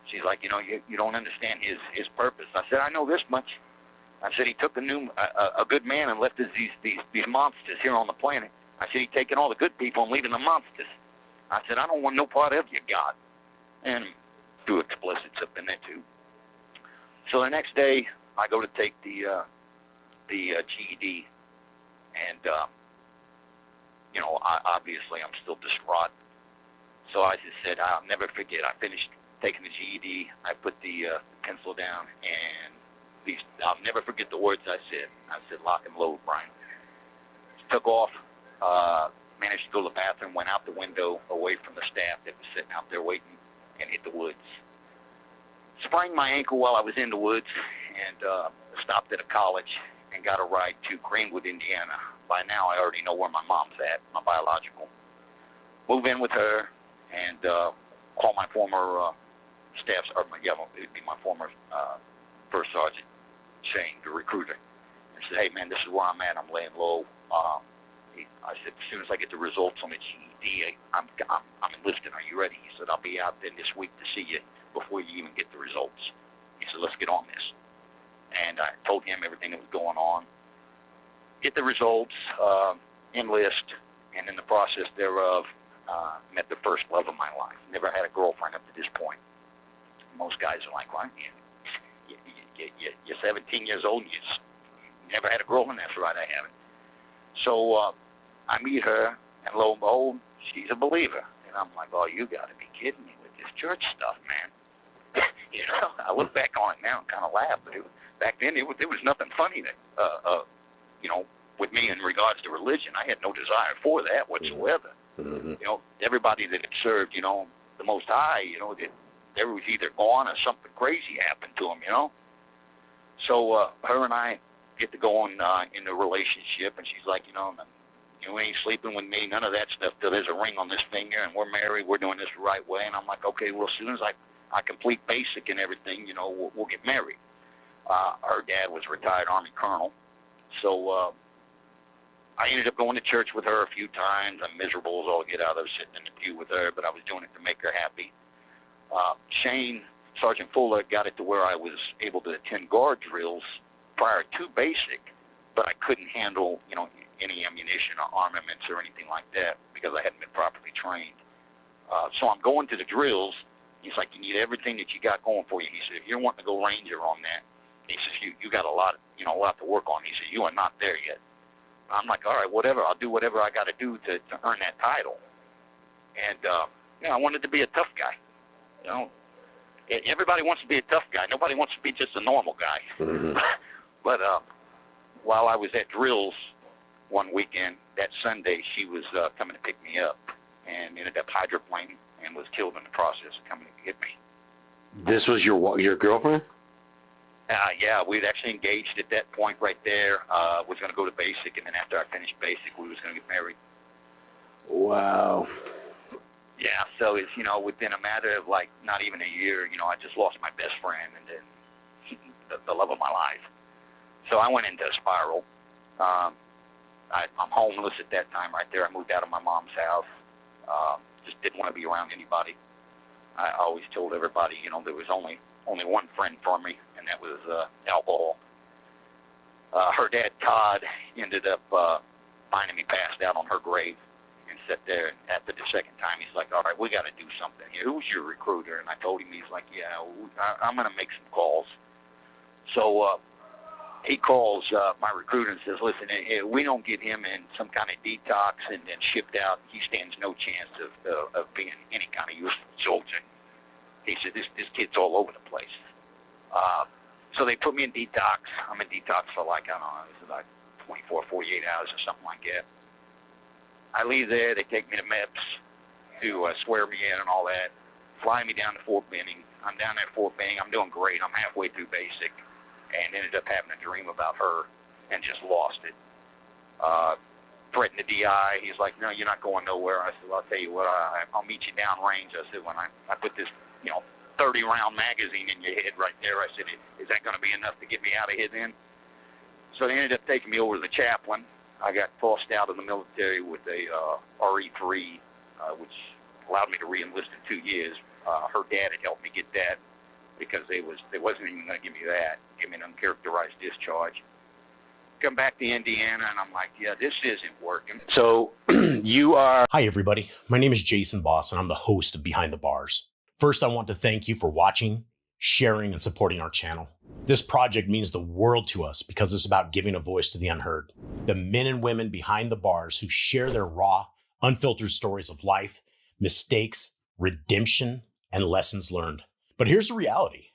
S3: She's like, you don't understand his purpose. I said, I know this much. I said, he took a good man and left us these monsters here on the planet. I said, he's taking all the good people and leaving the monsters. I said, I don't want no part of you, God. And threw explicits up in there, too. So the next day, I go to take the GED. And, obviously I'm still distraught. So I just said, I'll never forget. I finished taking the GED. I put the pencil down, and I'll never forget the words I said. I said, lock and load, Brian. Took off, managed to go to the bathroom, went out the window away from the staff that was sitting out there waiting, and hit the woods. Sprained my ankle while I was in the woods, and stopped at a college and got a ride to Greenwood, Indiana. By now, I already know where my mom's at, my biological. Move in with her and call my former it'd be my former first sergeant, Shane, the recruiter, and said, hey, man, this is where I'm at. I'm laying low. I said, as soon as I get the results on the GED, I'm enlisted. Are you ready? He said, I'll be out there this week to see you before you even get the results. He said, let's get on this. And I told him everything that was going on. Get the results, enlist, and in the process thereof, met the first love of my life. Never had a girlfriend up to this point. Most guys are like, well, you're 17 years old, and you never had a girlfriend? That's right, I haven't. So I meet her, and lo and behold, she's a believer. And I'm like, oh, you got to be kidding me with this church stuff, man. I look back on it now and kind of laugh, but back then there was nothing funny that, with me in regards to religion. I had no desire for that whatsoever.
S2: Mm-hmm.
S3: Everybody that had served, the Most High, they was either gone or something crazy happened to them, So her and I get to go in a relationship, and she's like, you ain't sleeping with me, none of that stuff till there's a ring on this finger, and we're married, we're doing this the right way. And I'm like, okay, well, as soon as I complete basic and everything, we'll get married. Her dad was a retired Army colonel, so I ended up going to church with her a few times. I'm miserable as all get out. I was sitting in the pew with her, but I was doing it to make her happy. Shane, Sergeant Fuller, got it to where I was able to attend guard drills prior to basic, but I couldn't handle, any ammunition or armaments or anything like that because I hadn't been properly trained. So I'm going to the drills. He's like, you need everything that you got going for you. He said, if you're wanting to go Ranger on that, he says, you got a lot to work on. He said, you are not there yet. I'm like, all right, whatever. I'll do whatever I got to do to earn that title. And, I wanted to be a tough guy. Everybody wants to be a tough guy. Nobody wants to be just a normal guy.
S2: Mm-hmm.
S3: But while I was at drills one weekend, that Sunday, she was coming to pick me up and ended up hydroplaning and was killed in the process of coming to get me.
S2: This was your girlfriend?
S3: Yeah, we'd actually engaged at that point right there. Was going to go to basic, and then after I finished basic, we was going to get married.
S2: Wow.
S3: Yeah, So it's, within a matter of like not even a year, I just lost my best friend and then the love of my life. So I went into a spiral. I'm homeless at that time right there. I moved out of my mom's house. Just didn't want to be around anybody. I always told everybody, there was only one friend for me, and that was alcohol. Her dad, Todd, ended up finding me passed out on her grave and sat there. After the second time, he's like, all right, we got to do something here. Who's your recruiter? And I told him, he's like, yeah, I'm going to make some calls. So he calls my recruiter and says, listen, we don't get him in some kind of detox and then shipped out. He stands no chance of being any kind of useful soldier. He said, this kid's all over the place. So they put me in detox. I'm in detox for like, I don't know, it's about 24, 48 hours or something like that. I leave there. They take me to MEPS to swear me in and all that, fly me down to Fort Benning. I'm down there at Fort Benning. I'm doing great. I'm halfway through basic and ended up having a dream about her and just lost it. Threatened the DI. He's like, no, you're not going nowhere. I said, well, I'll tell you what, I'll meet you downrange. I said, when I put this, 30-round magazine in your head right there, I said, is that going to be enough to get me out of here then? So they ended up taking me over to the chaplain. I got tossed out of the military with a RE3, which allowed me to re-enlist in 2 years. Her dad had helped me get that because they wasn't even going to give me that, give me an uncharacterized discharge. Come back to Indiana, and I'm like, yeah, this isn't working.
S2: So you are...
S1: Hi, everybody. My name is Jason Boss, and I'm the host of Behind the Bars. First, I want to thank you for watching, sharing, and supporting our channel. This project means the world to us because it's about giving a voice to the unheard. The men and women behind the bars who share their raw, unfiltered stories of life, mistakes, redemption, and lessons learned. But here's the reality.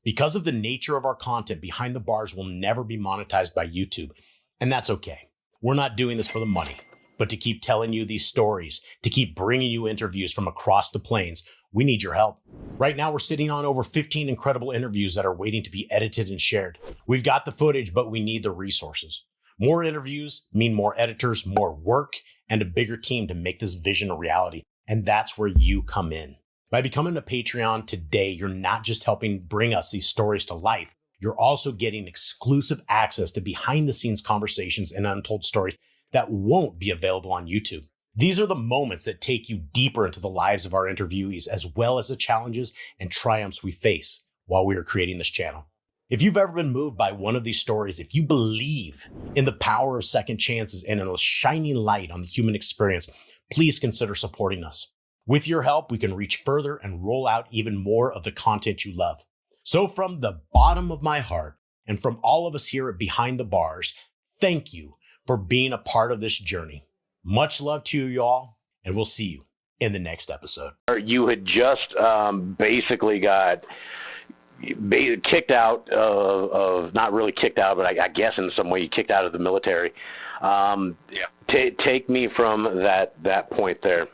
S1: Because of the nature of our content, Behind the Bars will never be monetized by YouTube. And that's okay. We're not doing this for the money, but to keep telling you these stories, to keep bringing you interviews from across the plains, we need your help. Right now, we're sitting on over 15 incredible interviews that are waiting to be edited and shared. We've got the footage, but we need the resources. More interviews mean more editors, more work, and a bigger team to make this vision a reality. And that's where you come in. By becoming a Patreon today, you're not just helping bring us these stories to life. You're also getting exclusive access to behind-the-scenes conversations and untold stories that won't be available on YouTube. These are the moments that take you deeper into the lives of our interviewees, as well as the challenges and triumphs we face while we are creating this channel. If you've ever been moved by one of these stories, if you believe in the power of second chances and in a shining light on the human experience, please consider supporting us. With your help, we can reach further and roll out even more of the content you love. So from the bottom of my heart and from all of us here at Behind the Bars, thank you for being a part of this journey. Much love to you, y'all, and we'll see you in the next episode.
S2: You had just basically got kicked out of, not really kicked out, but I guess in some way you kicked out of the military. Take me from that point there.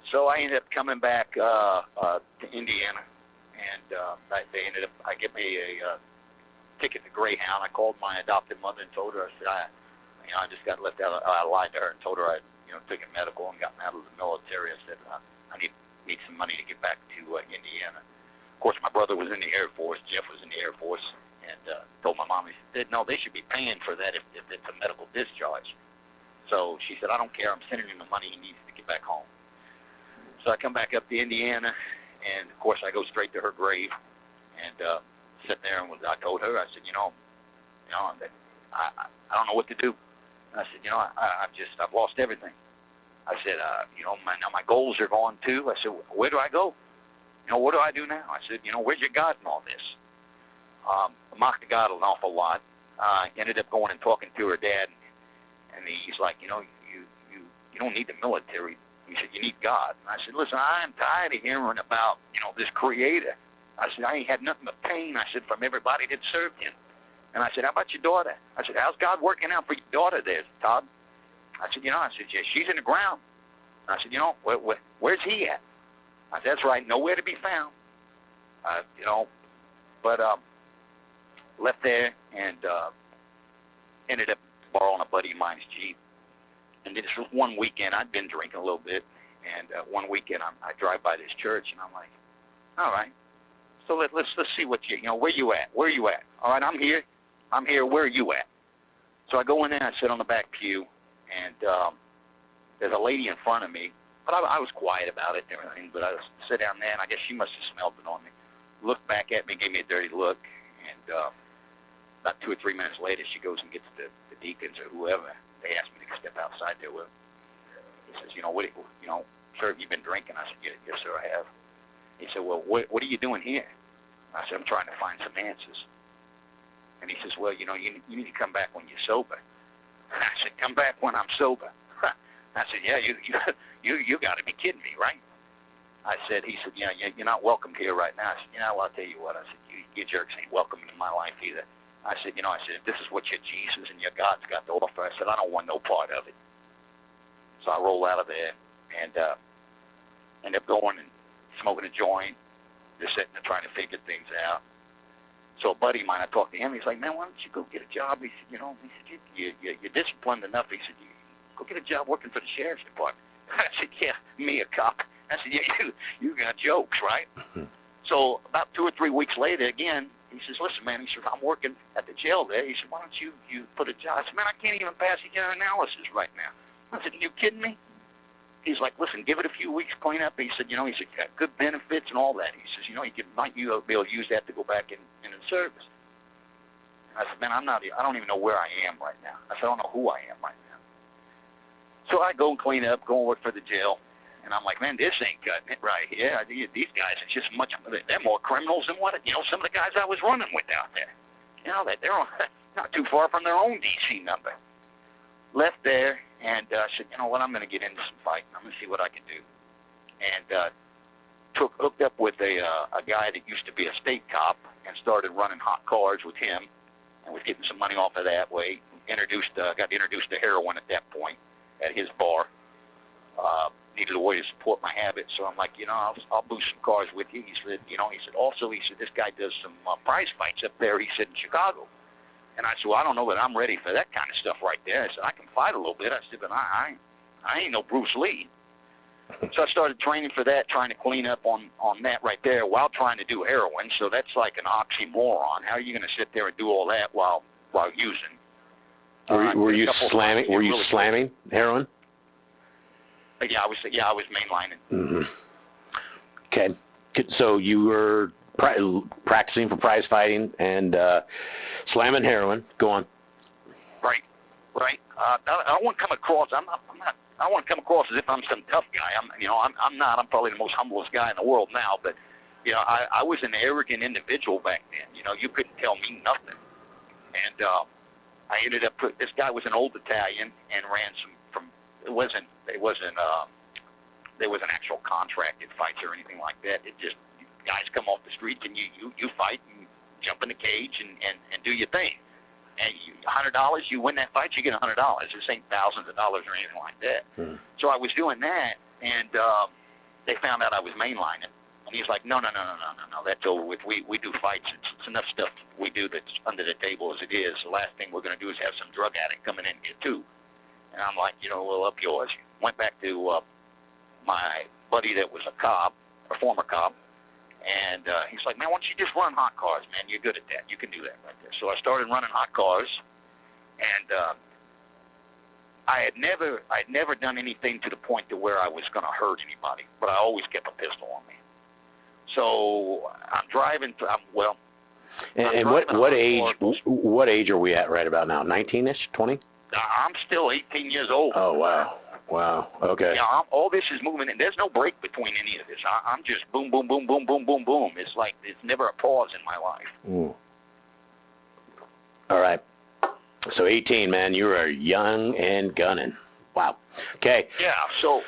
S3: So I ended up coming back to Indiana, and I get me a ticket to Greyhound. I called my adopted mother and told her, I said, I just got left out. I lied to her and told her I taken medical and gotten out of the military. I said, I need some money to get back to Indiana. Of course, my brother was in the Air Force. Jeff was in the Air Force, and told my mom, he said, no, they should be paying for that if it's a medical discharge. So she said, I don't care. I'm sending him the money he needs to get back home. So I come back up to Indiana, and, of course, I go straight to her grave and sit there, and I told her, I said, I don't know what to do. I said, I've lost everything. I said, now my goals are gone too. I said, where do I go? What do I do now? I said, where's your God in all this? I mocked God an awful lot. Ended up going and talking to her dad, and he's like, you don't need the military. He said, you need God. And I said, listen, I'm tired of hearing about, this creator. I said, I ain't had nothing but pain, I said, from everybody that served him. And I said, how about your daughter? I said, how's God working out for your daughter there, Todd? I said, yeah, she's in the ground. I said, where's he at? I said, that's right, nowhere to be found. But left there and ended up borrowing a buddy of mine's Jeep. And this was one weekend. I'd been drinking a little bit, and And one weekend I drive by this church, and I'm like, all right. So let's see what where you at? Where you at? All right, I'm here. Where are you at? So I go in there, I sit on the back pew, and there's a lady in front of me. But I was quiet about it and everything. But I sit down there, and I guess she must have smelled it on me. Looked back at me, gave me a dirty look, and about 2 or 3 minutes later, she goes and gets the deacons or whoever. They asked me to step outside there with them. He says, sir, have you been drinking? I said, yes, sir, I have. He said, well, what are you doing here? I said, I'm trying to find some answers. And he says, well, you need to come back when you're sober. I said, come back when I'm sober. I said, yeah, you got to be kidding me, right? He said, yeah, you're not welcome here right now. I said, well, I'll tell you what. I said, you jerks ain't welcome in my life either. I said, if this is what your Jesus and your God's got to offer, I said, I don't want no part of it. So I rolled out of there and ended up going and smoking a joint, just sitting there trying to figure things out. So a buddy of mine, I talked to him. He's like, man, why don't you go get a job? He said, you're disciplined enough. He said, go get a job working for the sheriff's department. I said, yeah, me, a cop. I said, yeah, you got jokes, right? So about 2 or 3 weeks later, again, he says, listen, man, he says, I'm working at the jail there. He said, why don't you put a job? I said, man, I can't even pass the analysis right now. I said, are you kidding me? He's like, listen, give it a few weeks, clean up. He said, got good benefits and all that. He says, you might be able to use that to go back in the service. And I said, man, I don't even know where I am right now. I said, I don't know who I am right now. So I go and clean up, go and work for the jail. And I'm like, man, this ain't cutting it right here. These guys are just they're more criminals than some of the guys I was running with out there. They're not too far from their own DC number. Left there and said, you know what, I'm going to get into some fighting. I'm going to see what I can do. And hooked up with a guy that used to be a state cop and started running hot cars with him and was getting some money off of that way. Got introduced to heroin at that point at his bar. Needed a way to support my habit, so I'm like, I'll boost some cars with you. He said, this guy does some prize fights up there. He said in Chicago, and I said, well, I don't know that I'm ready for that kind of stuff right there. I said, I can fight a little bit. I said, but I ain't no Bruce Lee. So I started training for that, trying to clean up on that right there while trying to do heroin. So that's like an oxymoron. How are you going to sit there and do all that while using?
S2: Were you slamming? Were you slamming heroin?
S3: Yeah, I was mainlining.
S2: Mm-hmm. Okay, so you were practicing for prize fighting and slamming heroin. Go on.
S3: Right. I don't want to come across. I don't want to come across as if I'm some tough guy. I'm not. I'm probably the most humblest guy in the world now. But I was an arrogant individual back then. You couldn't tell me nothing. And I ended up. This guy was an old Italian and ran some from. There wasn't actual contracted fights or anything like that. It just guys come off the street and you fight and jump in the cage and do your thing. And $100, you win that fight, you get $100. This ain't thousands of dollars or anything like that. So I was doing that, and they found out I was mainlining. And he's like, no, that's over with. We do fights. It's enough stuff we do that's under the table as it is. The last thing we're going to do is have some drug addict coming in here too. And I'm like, well, up yours. Went back to my buddy that was a former cop, and he's like, man, why don't you just run hot cars, man? You're good at that. You can do that right there. So I started running hot cars, and I had never done anything to the point to where I was going to hurt anybody, but I always kept a pistol on me. So I'm driving.
S2: And what age are we at right about now? 19ish, 20?
S3: I'm still 18 years old.
S2: Oh, wow. Okay.
S3: Yeah, all this is moving, and there's no break between any of this. I'm just boom, boom, boom, boom, boom, boom, boom. It's like there's never a pause in my life.
S2: All right. So 18, man, you are young and gunning. Wow. Okay.
S3: Yeah, so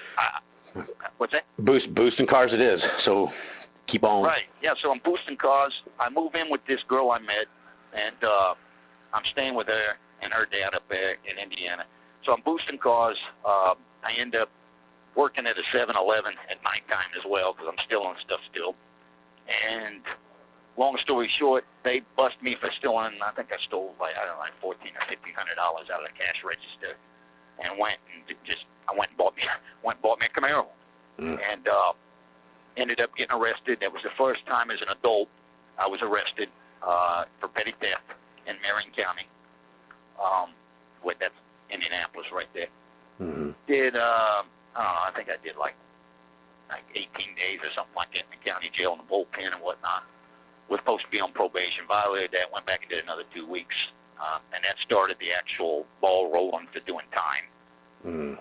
S3: what's that?
S2: Boosting cars it is, so keep on.
S3: Right, yeah, so I'm boosting cars. I move in with this girl I met, and I'm staying with her and her dad up there in Indiana. So I'm boosting cars. I end up working at a 7-Eleven at nighttime as well because I'm stealing stuff still. And long story short, they bust me for stealing. I think I stole like $1,400 or $1,500 out of the cash register, and went and bought me a Camaro. and ended up getting arrested. That was the first time as an adult I was arrested for petty theft in Marion County. That's Indianapolis right there.
S1: Mm-hmm.
S3: I think I did like 18 days or something like that in the county jail in the bullpen and whatnot. Was supposed to be on probation, violated that, went back and did another 2 weeks, and that started the actual ball rolling to doing time.
S1: Mm-hmm.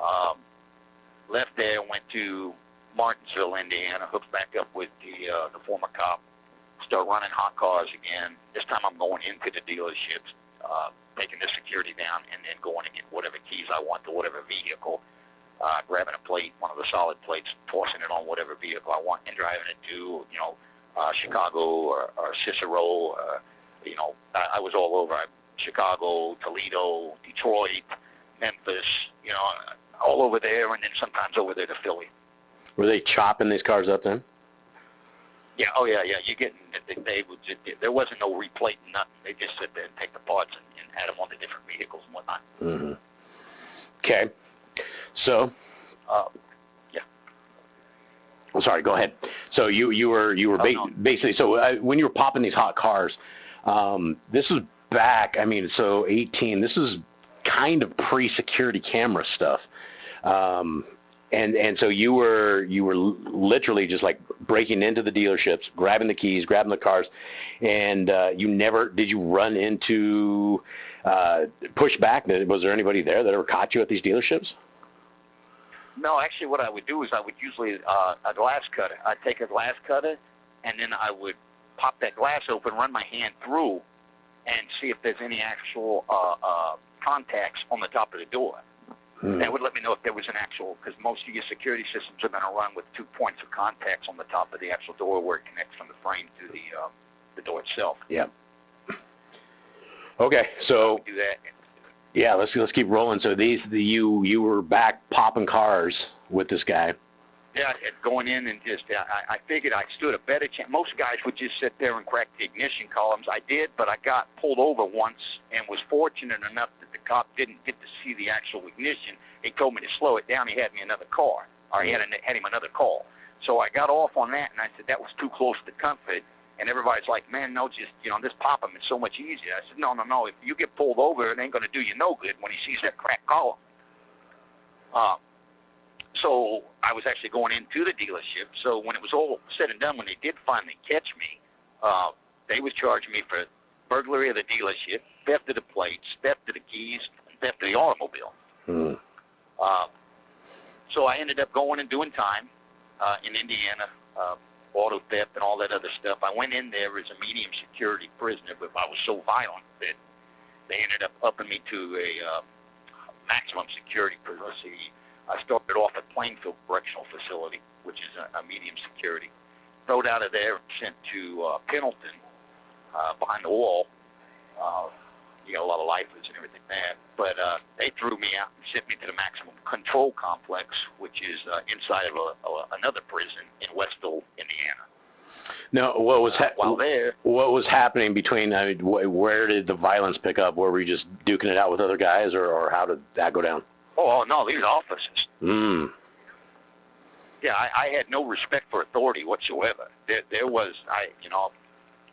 S3: Left there, went to Martinsville, Indiana, hooked back up with the former cop, started running hot cars again. This time I'm going into the dealerships, taking the security down, and then going to get whatever keys I want to whatever vehicle, grabbing a plate, one of the solid plates, tossing it on whatever vehicle I want, and driving it to, Chicago or Cicero. I was all over. Chicago, Toledo, Detroit, Memphis, all over there, and then sometimes over there to Philly.
S1: Were they chopping these cars up then?
S3: Yeah, You're getting, there wasn't no replating, nothing. They just sit there and take the parts and add them on the different vehicles and whatnot.
S1: Mm-hmm. Okay. So,
S3: yeah.
S1: I'm sorry. Go ahead. So you were basically, so when you were popping these hot cars, this was back. 18. This is kind of pre-security camera stuff. And so you were literally just like breaking into the dealerships, grabbing the keys, grabbing the cars, and did you run into pushback? Was there anybody there that ever caught you at these dealerships?
S3: No, actually what I would do is I would usually a glass cutter. I'd take a glass cutter, and then I would pop that glass open, run my hand through, and see if there's any actual contacts on the top of the door. That would let me know if there was an actual, because most of your security systems are going to run with 2 points of contacts on the top of the actual door where it connects from the frame to the door itself.
S1: Yeah. Okay, so
S3: do that.
S1: Yeah, let's keep rolling. So you were back popping cars with this guy.
S3: Yeah, going in and just I figured I stood a better chance. Most guys would just sit there and crack the ignition columns. I did, but I got pulled over once and was fortunate enough that the cop didn't get to see the actual ignition. He told me to slow it down. He had me another car, or he had him another call. So I got off on that, and I said that was too close to comfort. And everybody's like, man, no, just, just pop him. It's so much easier. I said, no. If you get pulled over, it ain't going to do you no good when he sees that cracked column. So I was actually going into the dealership. So when it was all said and done, when they did finally catch me, they was charging me for burglary of the dealership, theft of the plates, theft of the keys, and theft of the automobile. So I ended up going and doing time in Indiana, auto theft and all that other stuff. I went in there as a medium security prisoner, but I was so violent that they ended up upping me to a maximum security prison. I started off at Plainfield Correctional Facility, which is a medium security. Thrown out of there, sent to Pendleton, behind the wall. You got a lot of lifers and everything there. But they threw me out and sent me to the maximum control complex, which is inside of another prison in Westville, Indiana.
S1: Now, what was what was happening between? Where did the violence pick up? Were we just duking it out with other guys, or how did that go down?
S3: Oh no, these officers.
S1: Yeah,
S3: I had no respect for authority whatsoever. There was,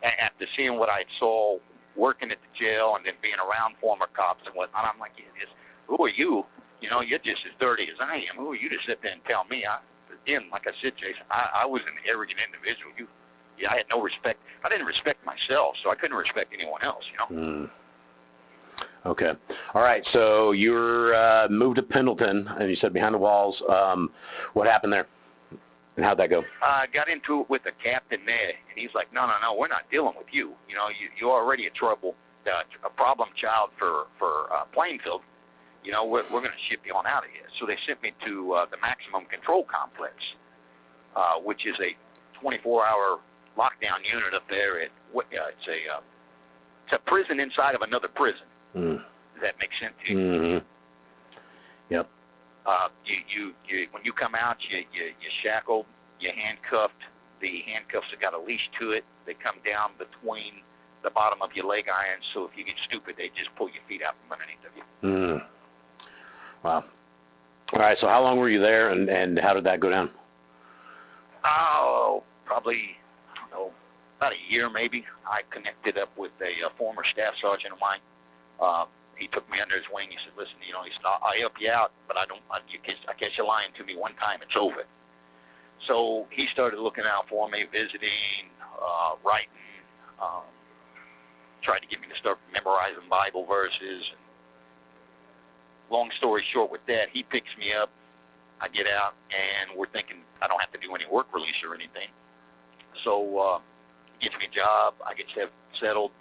S3: after seeing what I saw working at the jail and then being around former cops and whatnot, I'm like, who are you? You're just as dirty as I am. Who are you to sit there and tell me? Again, like I said, Jason, I was an arrogant individual. I had no respect. I didn't respect myself, so I couldn't respect anyone else,
S1: Okay. All right. So you're moved to Pendleton, and you said behind the walls. What happened there, and how'd that go?
S3: I got into it with the captain there, and he's like, no, we're not dealing with you. You're already a problem child for Plainfield. We're going to ship you on out of here. So they sent me to the maximum control complex, which is a 24-hour lockdown unit up there. It's a prison inside of another prison. Does that make sense to you?
S1: Mm-hmm. Yep.
S3: When you come out, you're shackled, you're handcuffed. The handcuffs have got a leash to it. They come down between the bottom of your leg irons, so if you get stupid, they just pull your feet out from underneath of you.
S1: Wow. All right, so how long were you there, and how did that go down?
S3: Probably, I don't know, about a year maybe. I connected up with a former staff sergeant of mine. He took me under his wing. He said, "Listen, he said, I'll help you out, but I catch you lying to me one time, it's over." So he started looking out for me, visiting, writing, tried to get me to start memorizing Bible verses. Long story short with that, he picks me up. I get out, and we're thinking I don't have to do any work release or anything. So he gets me a job. I get settled.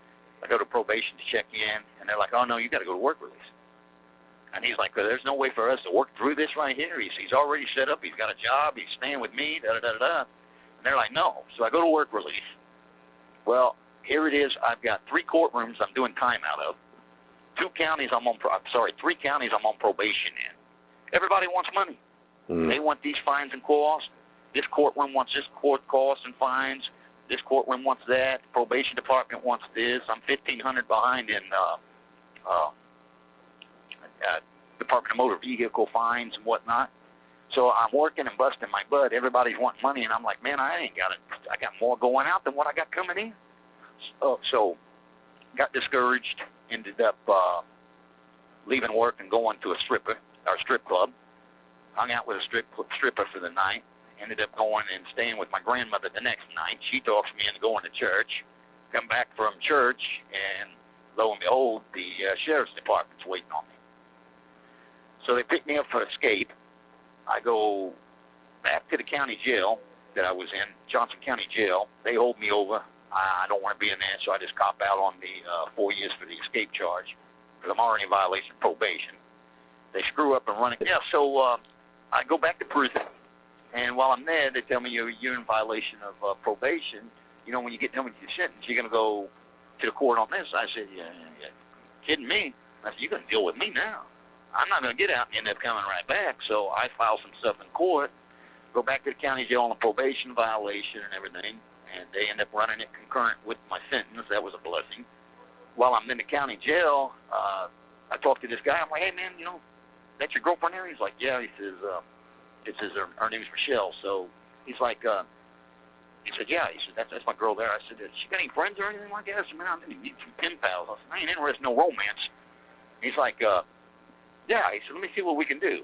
S3: I go to probation to check in, and they're like, "Oh, no, you got to go to work release." And he's like, "Well, there's no way for us to work through this right here. He's already set up. He's got a job. He's staying with me, da-da-da-da-da." And they're like, "No." So I go to work release. Well, here it is. I've got 3 courtrooms I'm doing time out of. 3 counties I'm on probation in. Everybody wants money. They want these fines and costs. This courtroom wants this court costs and fines. This courtroom wants that. Probation department wants this. I'm $1,500 behind in Department of Motor Vehicle fines and whatnot. So I'm working and busting my butt. Everybody's wanting money, and I'm like, man, I ain't got it. I got more going out than what I got coming in. So got discouraged. Ended up leaving work and going to a strip club. Hung out with a stripper for the night. Ended up going and staying with my grandmother the next night. She talks me into going to church. Come back from church, and lo and behold, the sheriff's department's waiting on me. So they pick me up for escape. I go back to the county jail that I was in, Johnson County Jail. They hold me over. I don't want to be in there, so I just cop out on the 4 years for the escape charge because I'm already in violation of probation. They screw up and run it. Yeah, so I go back to prison. And while I'm there, they tell me you're in violation of probation. When you get done with your sentence, you're going to go to the court on this. I said, yeah, kidding me? I said, you're going to deal with me now. I'm not going to get out and end up coming right back. So I file some stuff in court, go back to the county jail on a probation violation and everything, and they end up running it concurrent with my sentence. That was a blessing. While I'm in the county jail, I talked to this guy. I'm like, hey, man, that's your girlfriend there? He's like, yeah. He says, her name's Michelle. So he's like, he said, yeah. He said, that's my girl there. I said, she got any friends or anything like that? I said, man, I'm going to need some pen pals. I said, I ain't interested in no romance. He's like, yeah. He said, let me see what we can do.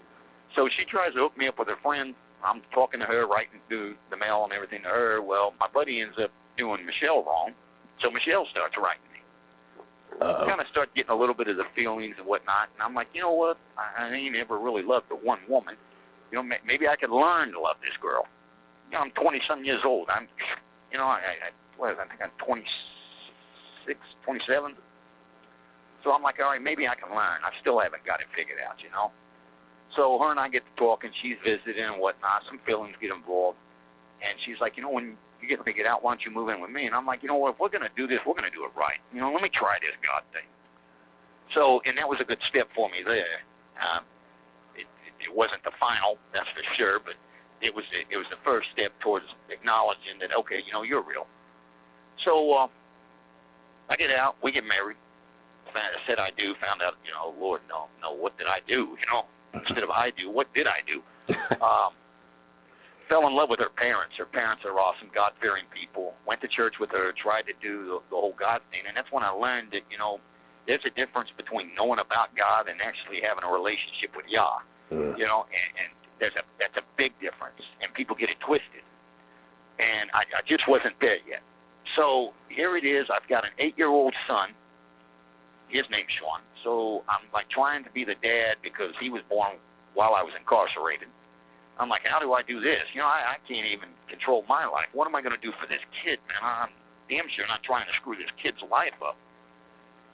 S3: So she tries to hook me up with her friend. I'm talking to her, writing through the mail and everything to her. Well, my buddy ends up doing Michelle wrong. So Michelle starts writing me. I kind of start getting a little bit of the feelings and whatnot. And I'm like, you know what? I ain't ever really loved but one woman. Maybe I could learn to love this girl. I'm 20-some years old. I think I'm 26, 27. So I'm like, all right, maybe I can learn. I still haven't got it figured out, So her and I get to talking. She's visiting and whatnot. Some feelings get involved. And she's like, when you get figured out, why don't you move in with me? And I'm like, what? If we're going to do this, we're going to do it right. Let me try this God thing. So, and that was a good step for me there. It wasn't the final, that's for sure, but it was the first step towards acknowledging that, okay, you're real. So I get out, we get married. I said I do, found out, Lord, no, what did I do? Instead of I do, what did I do? Fell in love with her parents. Her parents are awesome, God-fearing people. Went to church with her, tried to do the whole God thing, and that's when I learned that, there's a difference between knowing about God and actually having a relationship with Yah. And that's a big difference, and people get it twisted. And I just wasn't there yet. So here it is. I've got an 8-year-old son. His name's Shawn. So I'm like trying to be the dad because he was born while I was incarcerated. I'm like, how do I do this? I can't even control my life. What am I going to do for this kid, man? I'm damn sure not trying to screw this kid's life up.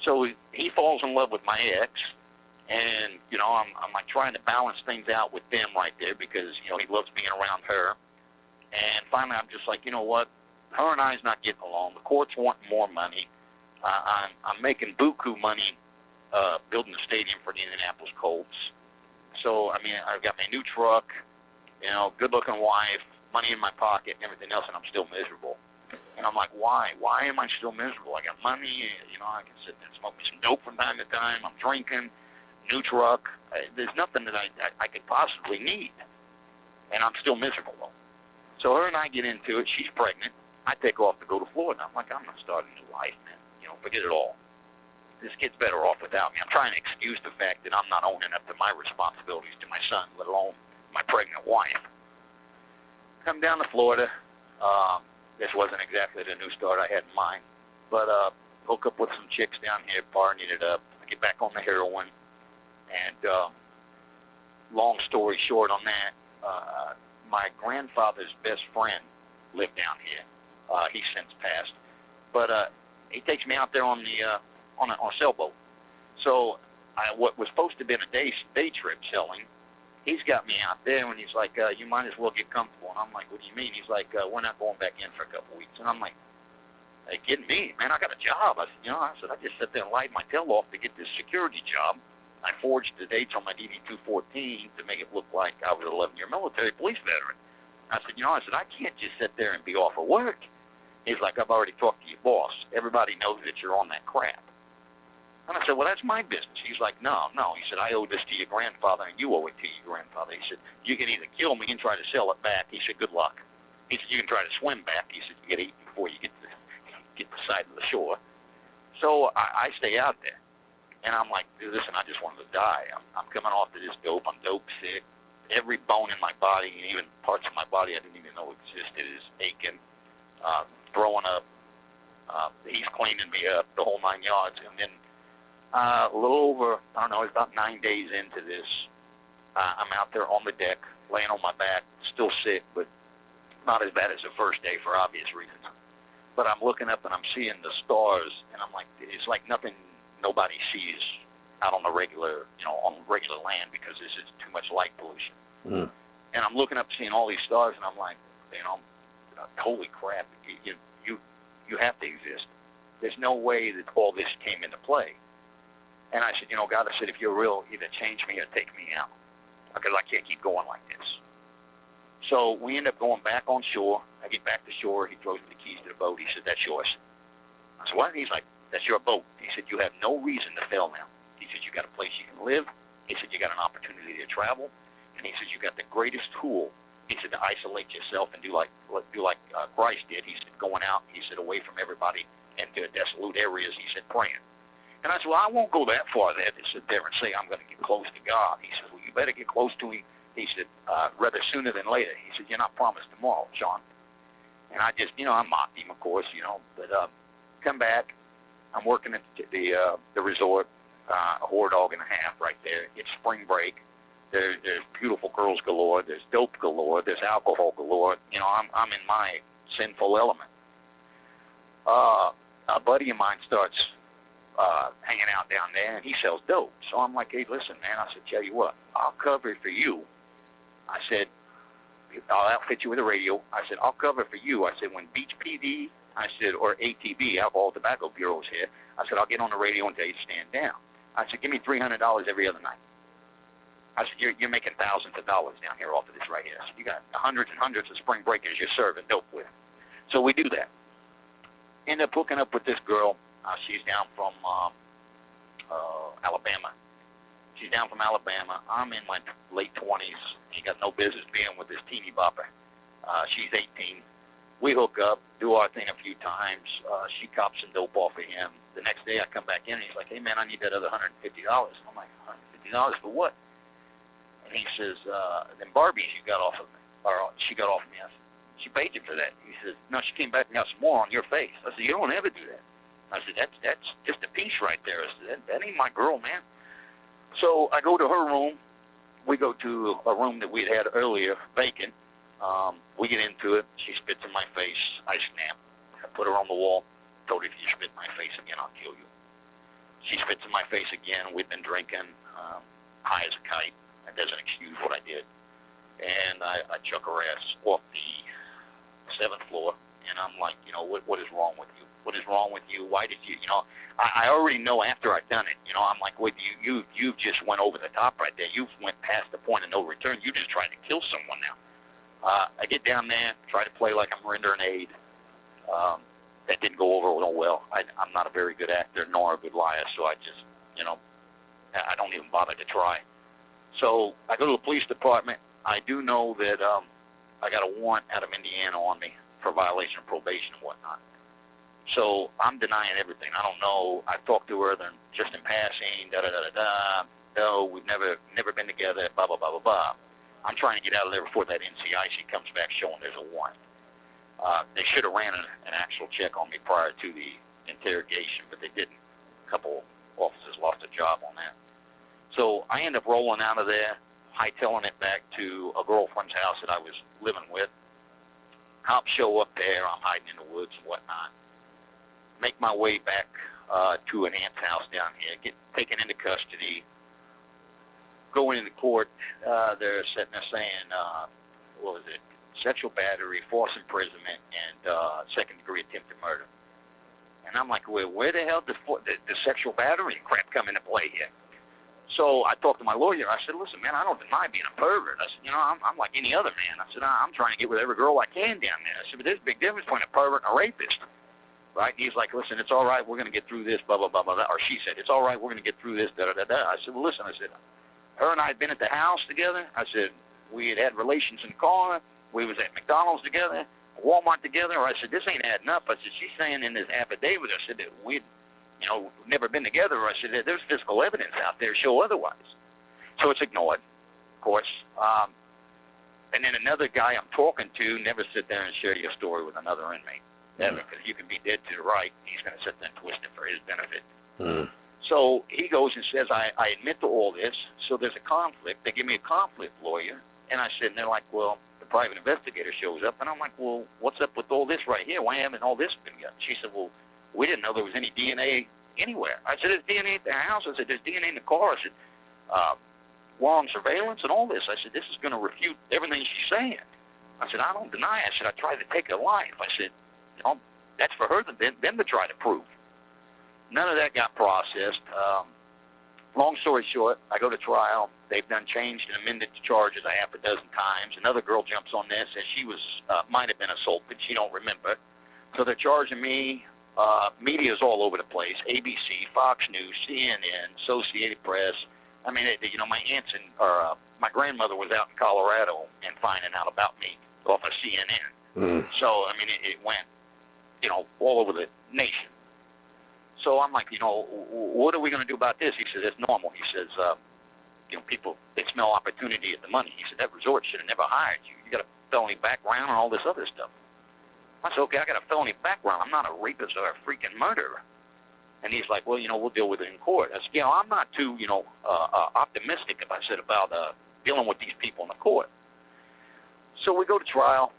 S3: So he falls in love with my ex. And, I'm like trying to balance things out with them right there because, he loves being around her. And finally I'm just like, you know what? Her and I's not getting along. The court's wanting more money. I'm making buku money building a stadium for the Indianapolis Colts. So, I've got my new truck, good-looking wife, money in my pocket and everything else, and I'm still miserable. And I'm like, why? Why am I still miserable? I got money. I can sit there and smoke some dope from time to time. I'm drinking. New truck. There's nothing that I could possibly need, and I'm still miserable though. So So her and I get into it. She's pregnant. I take off to go to Florida. I'm like, I'm not starting a new life, man. Forget it all. This kid's better off without me. I'm trying to excuse the fact that I'm not owning up to my responsibilities to my son, let alone my pregnant wife. Come down to Florida. This wasn't exactly the new start I had in mind, but hook up with some chicks down here, partying it up. I get back on the heroin, and long story short on that, my grandfather's best friend lived down here. He's since passed, but he takes me out there on a sailboat. So what was supposed to have been a day trip selling, he's got me out there, and he's like, you might as well get comfortable. And I'm like, what do you mean? He's like, we're not going back in for a couple weeks. And I'm like, are you kidding me? Man, I got a job. I said, I just sat there and lied my tail off to get this security job. I forged the dates on my DD-214 to make it look like I was an 11-year military police veteran. I said, I can't just sit there and be off of work. He's like, I've already talked to your boss. Everybody knows that you're on that crap. And I said, well, that's my business. He's like, no. He said, I owe this to your grandfather, and you owe it to your grandfather. He said, you can either kill me and try to sell it back. He said, good luck. He said, you can try to swim back. He said, you get eaten before you get to the side of the shore. So I stay out there. And I'm like, dude, listen, I just wanted to die. I'm coming off to this dope. I'm dope sick. Every bone in my body, and even parts of my body I didn't even know existed, is aching, throwing up. He's cleaning me up, the whole 9 yards. And then a little over, I don't know, it's about 9 days into this. I'm out there on the deck, laying on my back, still sick, but not as bad as the first day for obvious reasons. But I'm looking up and I'm seeing the stars, and I'm like, it's like nothing nobody sees out on the regular, on regular land, because this is too much light pollution. Mm. And I'm looking up, seeing all these stars, and I'm like, holy crap, you have to exist. There's no way that all this came into play. And I said, God, I said, if you're real, either change me or take me out, because I can't keep going like this. So we end up going back on shore. I get back to shore. He throws me the keys to the boat. He said, that's yours. I said, what? He's like, that's your boat. He said, you have no reason to fail now. He said, you got a place you can live. He said, you got an opportunity to travel. And he said, you got the greatest tool. He said, to isolate yourself and do like Christ did. He said, going out, he said, away from everybody and to desolate areas, he said, praying. And I said, well, I won't go that far there to sit there and say I'm going to get close to God. He said, well, you better get close to him. He said, rather sooner than later. He said, you're not promised tomorrow, Shawn. And I just, I mocked him, of course, but come back. I'm working at the resort, a whore dog and a half right there. It's spring break. There's beautiful girls galore. There's dope galore. There's alcohol galore. I'm in my sinful element. A buddy of mine starts hanging out down there, and he sells dope. So I'm like, hey, listen, man. I said, tell you what, I'll cover it for you. I said, I'll outfit you with a radio. I said, I'll cover it for you. I said, when Beach PD, I said, or ATB, Alcohol Tobacco Bureau, is here, I said, I'll get on the radio and tell you to stand down. I said, give me $300 every other night. I said, you're making thousands of dollars down here off of this right here. I said, you got hundreds and hundreds of spring breakers you're serving dope with. So we do that. End up hooking up with this girl. She's down from Alabama. She's down from Alabama. I'm in my late 20s. She got no business being with this teeny bopper. She's 18. We hook up, do our thing a few times. She cops some dope off of him. The next day I come back in, and he's like, hey, man, I need that other $150. I'm like, $150 for what? And he says, them Barbies you got off of me, or she got off of me. I said, she paid you for that. He says, no, she came back and got some more on your face. I said, you don't ever do that. I said, that's just a piece right there. I said, that ain't my girl, man. So I go to her room. We go to a room that we'd had earlier, vacant. We get into it. She spits in my face. I snap. I put her on the wall. Told her, if you spit in my face again, I'll kill you. She spits in my face again. We've been drinking, high as a kite. That doesn't excuse what I did. And I chuck her ass off the 7th floor. And I'm like, what is wrong with you? What is wrong with you? Why did you, I already know after I've done it, I'm like, wait, you just went over the top right there. You went past the point of no return. You just tried to kill someone now. I get down there, try to play like I'm rendering aid. That didn't go over well. I'm not a very good actor nor a good liar, so I just, I don't even bother to try. So I go to the police department. I do know that I got a warrant out of Indiana on me for violation of probation and whatnot. So I'm denying everything. I don't know. I talked to her then just in passing, No, we've never been together, blah, blah, blah, blah, blah. I'm trying to get out of there before that NCIC comes back showing there's a warrant. They should have ran an actual check on me prior to the interrogation, but they didn't. A couple officers lost a job on that. So I end up rolling out of there, hightailing it back to a girlfriend's house that I was living with. Cops show up there. I'm hiding in the woods and whatnot. Make my way back to an aunt's house down here, get taken into custody, go into court. They're sitting there saying, what was it, sexual battery, false imprisonment, and second-degree attempted murder. And I'm like, well, where the hell did the sexual battery crap come into play here? So I talked to my lawyer. I said, listen, man, I don't deny being a pervert. I said, I'm like any other man. I said, I'm trying to get with every girl I can down there. I said, but there's a big difference between a pervert and a rapist. Right? And he's like, listen, it's all right. We're going to get through this, blah, blah, blah, blah, blah. Or she said, it's all right. We're going to get through this, da, da, da, da. I said, well, listen, I said, her and I had been at the house together. I said, we had relations in the car. We was at McDonald's together, Walmart together. I said, this ain't adding up. I said, she's saying in this affidavit, I said, that we'd never been together. I said, there's physical evidence out there to show otherwise. So it's ignored, of course. And then another guy I'm talking to, never sit there and share your story with another inmate. Never, because you can be dead to the right. He's going to sit there and twist it for his benefit. So he goes and says, I admit to all this, so there's a conflict. They give me a conflict lawyer. And I said, and they're like, well, the private investigator shows up. And I'm like, well, what's up with all this right here? Why haven't all this been done? She said, well, we didn't know there was any DNA anywhere. I said, there's DNA at the house. I said, there's DNA in the car. I said, we're on surveillance and all this. I said, this is going to refute everything she's saying. I said, I don't deny it. I said, I tried to take her life. I said, that's for her, them to try to prove. None of that got processed. Long story short, I go to trial. They've done changed and amended the charges a half a dozen times. Another girl jumps on this, and she was might have been assaulted. She don't remember. So they're charging me. Media's all over the place. ABC, Fox News, CNN, Associated Press. I mean, my aunts my grandmother was out in Colorado and finding out about me off of CNN. So, I mean, it went, all over the nation. So I'm like, what are we going to do about this? He says, it's normal. He says, people, they smell opportunity at the money. He said, that resort should have never hired you. You got a felony background and all this other stuff. I said, okay, I got a felony background. I'm not a rapist or a freaking murderer. And he's like, well, we'll deal with it in court. I said, I'm not too, optimistic, I said, about dealing with these people in the court. So we go to trial.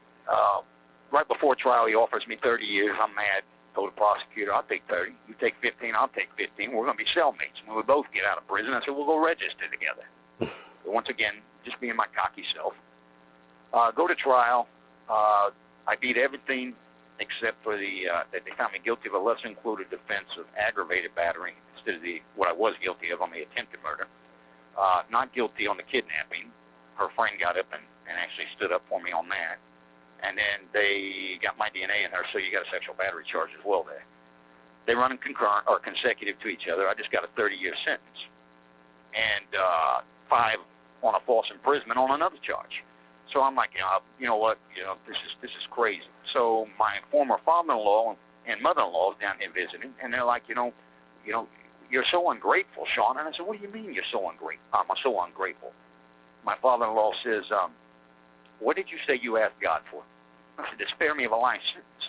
S3: Right before trial, he offers me 30 years. I'm mad. Told the prosecutor, I'll take 30. You take 15, I'll take 15. We're going to be cellmates. When we both get out of prison, I said, we'll go register together. But once again, just being my cocky self. Go to trial. I beat everything except for that they found me guilty of a lesser included offense of aggravated battery instead of what I was guilty of on the attempted murder. Not guilty on the kidnapping. Her friend got up and actually stood up for me on that. And then they got my DNA in her, so you got a sexual battery charge as well there. They run in concurrent or consecutive to each other. I just got a 30-year sentence. And 5 on a false imprisonment on another charge. So I'm like, you know what, this is crazy. So my former father-in-law and mother-in-law is down here visiting, and they're like, you're so ungrateful, Shawn. And I said, what do you mean you're so ungrateful? I'm so ungrateful. My father-in-law says, what did you say you asked God for? I said, to spare me of a life sentence.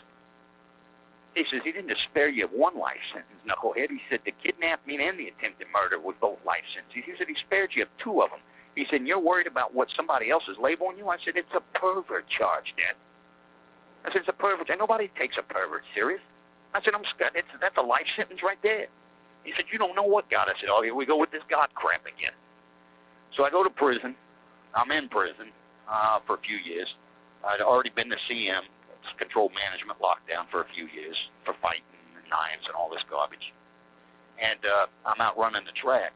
S3: He says, he didn't just spare you of one life sentence, knucklehead. He said, the kidnapping and the attempted murder were both life sentences. He said, he spared you of 2 of them. He said, and you're worried about what somebody else is labeling you? I said, it's a pervert charge, Dad. I said, it's a pervert. And nobody takes a pervert serious. I said, that's a life sentence right there. He said, you don't know what God. I said, oh, here we go with this God crap again. So I go to prison. I'm in prison for a few years. I'd already been to CM, it's controlled management lockdown, for a few years for fighting and knives and all this garbage. And I'm out running the track.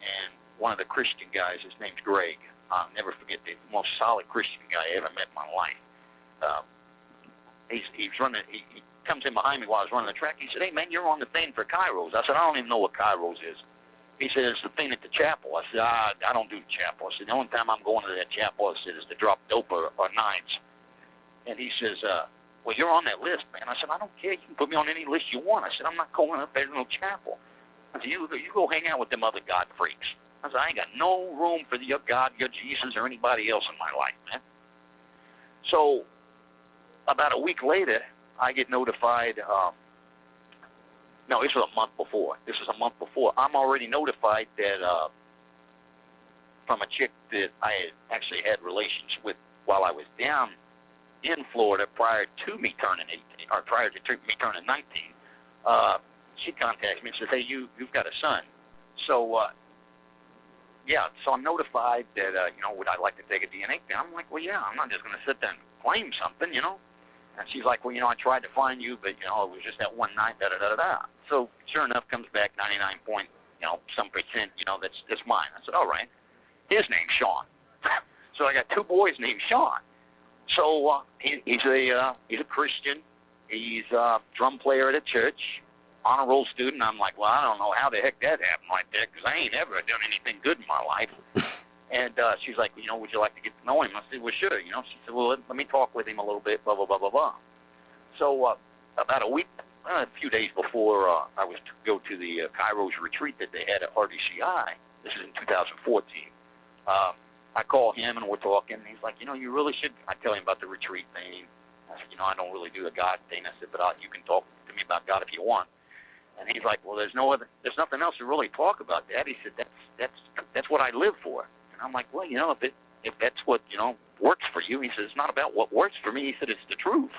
S3: And one of the Christian guys, his name's Greg. I'll never forget the most solid Christian guy I ever met in my life. He's running. He comes in behind me while I was running the track. He said, hey, man, you're on the thing for Kairos. I said, I don't even know what Kairos is. He said, it's the thing that the chapel. I said, I don't do the chapel. I said, the only time I'm going to that chapel, I said, is to drop dope or nines. And he says, well, you're on that list, man. I said, I don't care. You can put me on any list you want. I said, I'm not going up there to no chapel. I said, you go hang out with them other God freaks. I said, I ain't got no room for your God, your Jesus, or anybody else in my life, man. So about a week later, I get notified. No, this was a month before. I'm already notified that from a chick that I had actually had relations with while I was down in Florida prior to me turning 18, or prior to me turning 19. She contacted me and said, hey, you've got a son. So, so I'm notified that, would I like to take a DNA test? I'm like, well, yeah, I'm not just going to sit there and claim something, And she's like, well, I tried to find you, but, it was just that one night, da-da-da-da-da. So, sure enough, comes back 99 point, some percent, that's mine. I said, all right. His name's Shawn. So I got two boys named Shawn. So he's a Christian. He's a drum player at a church, honor roll student. I'm like, well, I don't know how the heck that happened like that, because I ain't ever done anything good in my life. And she's like, would you like to get to know him? I said, well, sure. She said, well, let me talk with him a little bit, blah, blah, blah, blah, blah. So about a few days before I was to go to the Kairos retreat that they had at RDCI, this is in 2014, I call him and we're talking. And he's like, you really should. I tell him about the retreat thing. I said, I don't really do the God thing. I said, but you can talk to me about God if you want. And he's like, well, there's nothing else to really talk about, Dad. He said, that's what I live for. And I'm like, well, if that's what works for you, he says, it's not about what works for me. He said, it's the truth.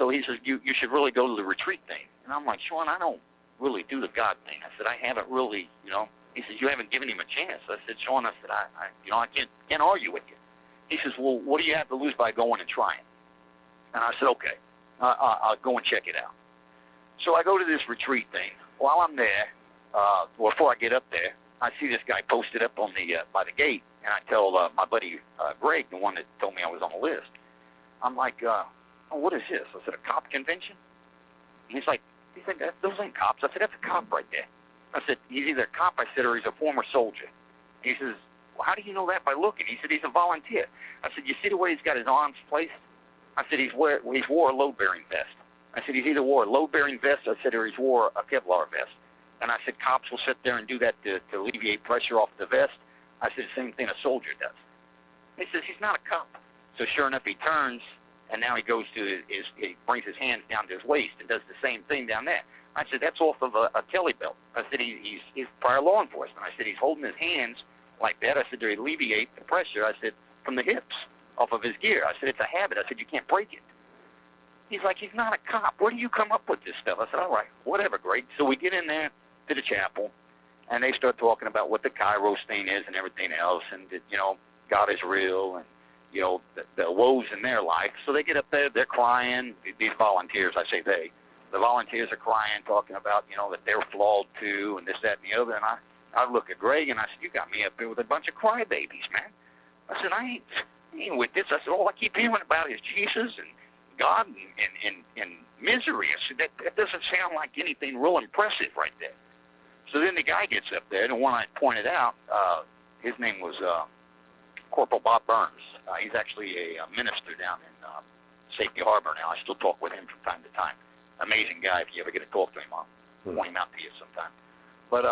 S3: So he says, you should really go to the retreat thing. And I'm like, Shawn, I don't really do the God thing. I said, I haven't really, He says, you haven't given him a chance. I said, Shawn, I said, I can't argue with you. He says, well, what do you have to lose by going and trying? And I said, okay, I'll go and check it out. So I go to this retreat thing. While I'm there, before I get up there, I see this guy posted up on the by the gate, and I tell my buddy Greg, the one that told me I was on the list. I'm like, what is this? I said, a cop convention? And he said, those ain't cops. I said, that's a cop right there. I said, he's either a cop, I said, or he's a former soldier. He says, well, how do you know that by looking? He said, he's a volunteer. I said, you see the way he's got his arms placed? I said, he's wore a load-bearing vest. I said, he's either wore a load-bearing vest, I said, or he's wore a Kevlar vest. And I said, cops will sit there and do that to alleviate pressure off the vest. I said, the same thing a soldier does. He says, he's not a cop. So sure enough, he turns, and now he goes to he brings his hands down to his waist and does the same thing down there. I said, that's off of a Kelly belt. I said, he's prior law enforcement. I said, he's holding his hands like that. I said, to alleviate the pressure, I said, from the hips off of his gear. I said, it's a habit. I said, you can't break it. He's like, he's not a cop. Where do you come up with this stuff? I said, all right, whatever, Greg. So we get in there to the chapel, and they start talking about what the Kairos thing is and everything else, and that, God is real, and, the woes in their life. So they get up there, they're crying. These volunteers, I say they. The volunteers are crying, talking about, that they're flawed too, and this, that, and the other. And I look at Greg, and I said, you got me up here with a bunch of crybabies, man. I said, I ain't with this. I said, all I keep hearing about is Jesus and God and misery. I said, that doesn't sound like anything real impressive right there. So then the guy gets up there, and the one I pointed out, his name was Corporal Bob Burns. He's actually a minister down in Safety Harbor now. I still talk with him from time to time. Amazing guy. If you ever get to talk to him, I'll point him out to you sometime. But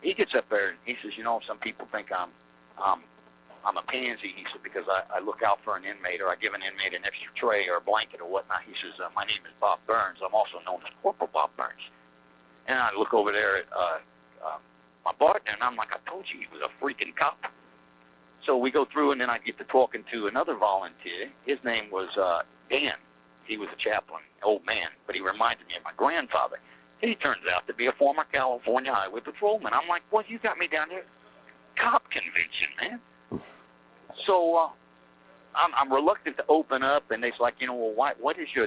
S3: he gets up there, and he says, some people think I'm a pansy, he said, because I look out for an inmate, or I give an inmate an extra tray or a blanket or whatnot. He says, my name is Bob Burns. I'm also known as Corporal Bob Burns. And I look over there at my partner, and I'm like, I told you he was a freaking cop. So we go through, and then I get to talking to another volunteer. His name was Dan. He was a chaplain, old man, but he reminded me of my grandfather. He turns out to be a former California highway patrolman. I'm like, well, you got me down here. Cop convention, man. So I'm reluctant to open up, and it's like, well, what is your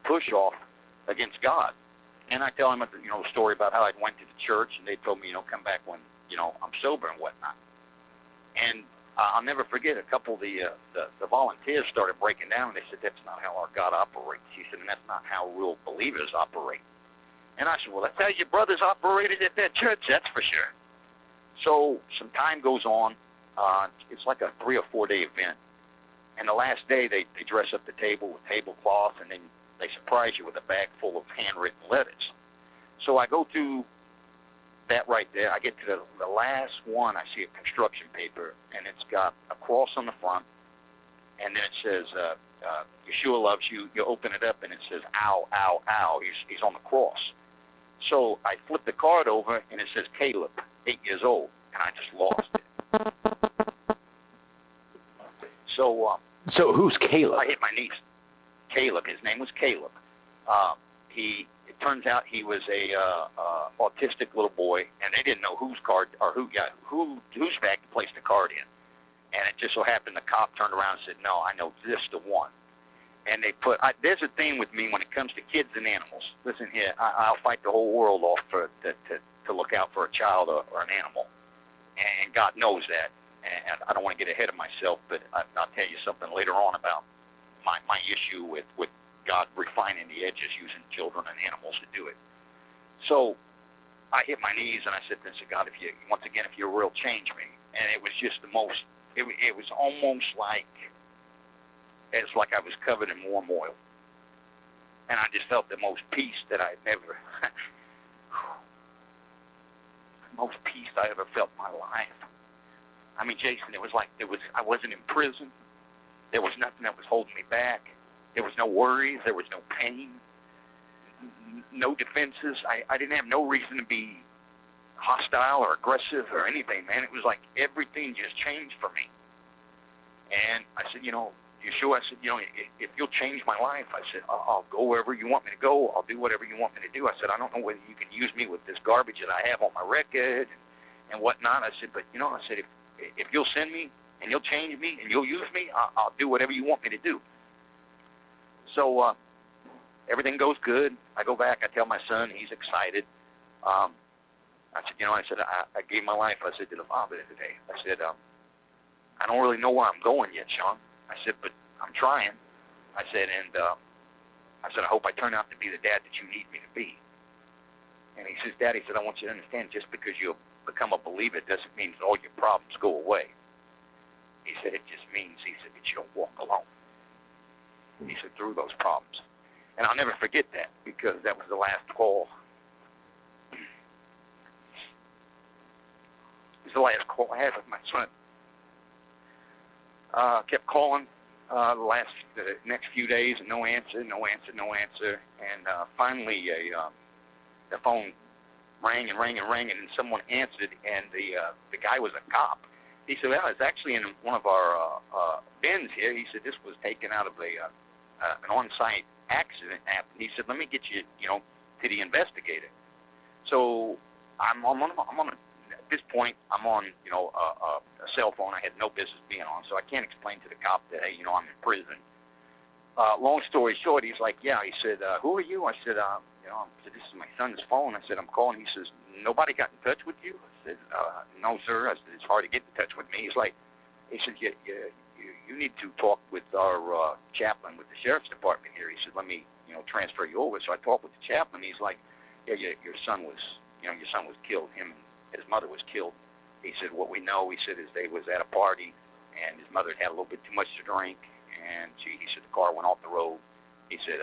S3: push off against God? And I tell him, the story about how I went to the church, and they told me, come back when I'm sober and whatnot. And I'll never forget, a couple of the volunteers started breaking down, and they said, that's not how our God operates. He said, and that's not how real believers operate. And I said, well, that's how your brothers operated at that church, that's for sure. So some time goes on. It's like a 3 or 4 day event. And the last day, they dress up the table with tablecloth, and then they surprise you with a bag full of handwritten letters. So I go through that right there. I get to the last one. I see a construction paper, and it's got a cross on the front, and then it says, Yeshua loves you. You open it up, and it says, ow, ow, ow. He's on the cross. So I flip the card over, and it says Caleb, 8 years old, and I just lost it.
S2: So who's Caleb?
S3: I hit my knees. Caleb. His name was Caleb. It turns out he was a autistic little boy, and they didn't know whose bag to place the card in. And it just so happened the cop turned around and said, "No, I know this the one." And they put. There's a thing with me when it comes to kids and animals. Listen here, I'll fight the whole world off to look out for a child or an animal, and God knows that. And I don't want to get ahead of myself, but I'll tell you something later on about my issue with God refining the edges using children and animals to do it. So I hit my knees and I said, God, if you will change me. And it was just the most, it was almost like, it's like I was covered in warm oil. And I just felt the most peace that I'd never, most peace I ever felt in my life. I mean, Jason, it was like I wasn't in prison. There was nothing that was holding me back. There was no worries. There was no pain. No defenses. I didn't have no reason to be hostile or aggressive or anything, man. It was like everything just changed for me. And I said, Yeshua, I said, if you'll change my life, I said, I'll go wherever you want me to go. I'll do whatever you want me to do. I said, I don't know whether you can use me with this garbage that I have on my record and whatnot. I said, but, I said, if you'll send me and you'll change me and you'll use me, I'll do whatever you want me to do. So everything goes good. I go back. I tell my son. He's excited. I said, I gave my life, I said, to the Father today. I said, I don't really know where I'm going yet, Shawn. I said, but I'm trying. I said, I hope I turn out to be the dad that you need me to be. And he says, Daddy, I want you to understand, just because you become a believer doesn't mean that all your problems go away. He said, it just means, that you don't walk alone. He said, through those problems. And I'll never forget that, because that was the last call. It was the last call I had with my son. Kept calling the next few days, and no answer. And finally, the phone rang, and then someone answered, and the guy was a cop. He said, well, it's actually in one of our bins here. He said, this was taken out of an on-site accident app. He said, let me get you, to the investigator. So I'm on at this point, I'm on, a cell phone I had no business being on, so I can't explain to the cop that, hey, I'm in prison. Long story short, he's like, yeah. He said, who are you? I said, this is my son's phone. I said, I'm calling. He says, nobody got in touch with you? I said, no, sir. I said, it's hard to get in touch with me. He said, you need to talk with our chaplain with the sheriff's department here. He said, let me, transfer you over. So I talked with the chaplain. He's like, yeah, your son was killed. Him and his mother was killed. He said, what we know, he said, is they was at a party, and his mother had a little bit too much to drink, and he said the car went off the road. He said,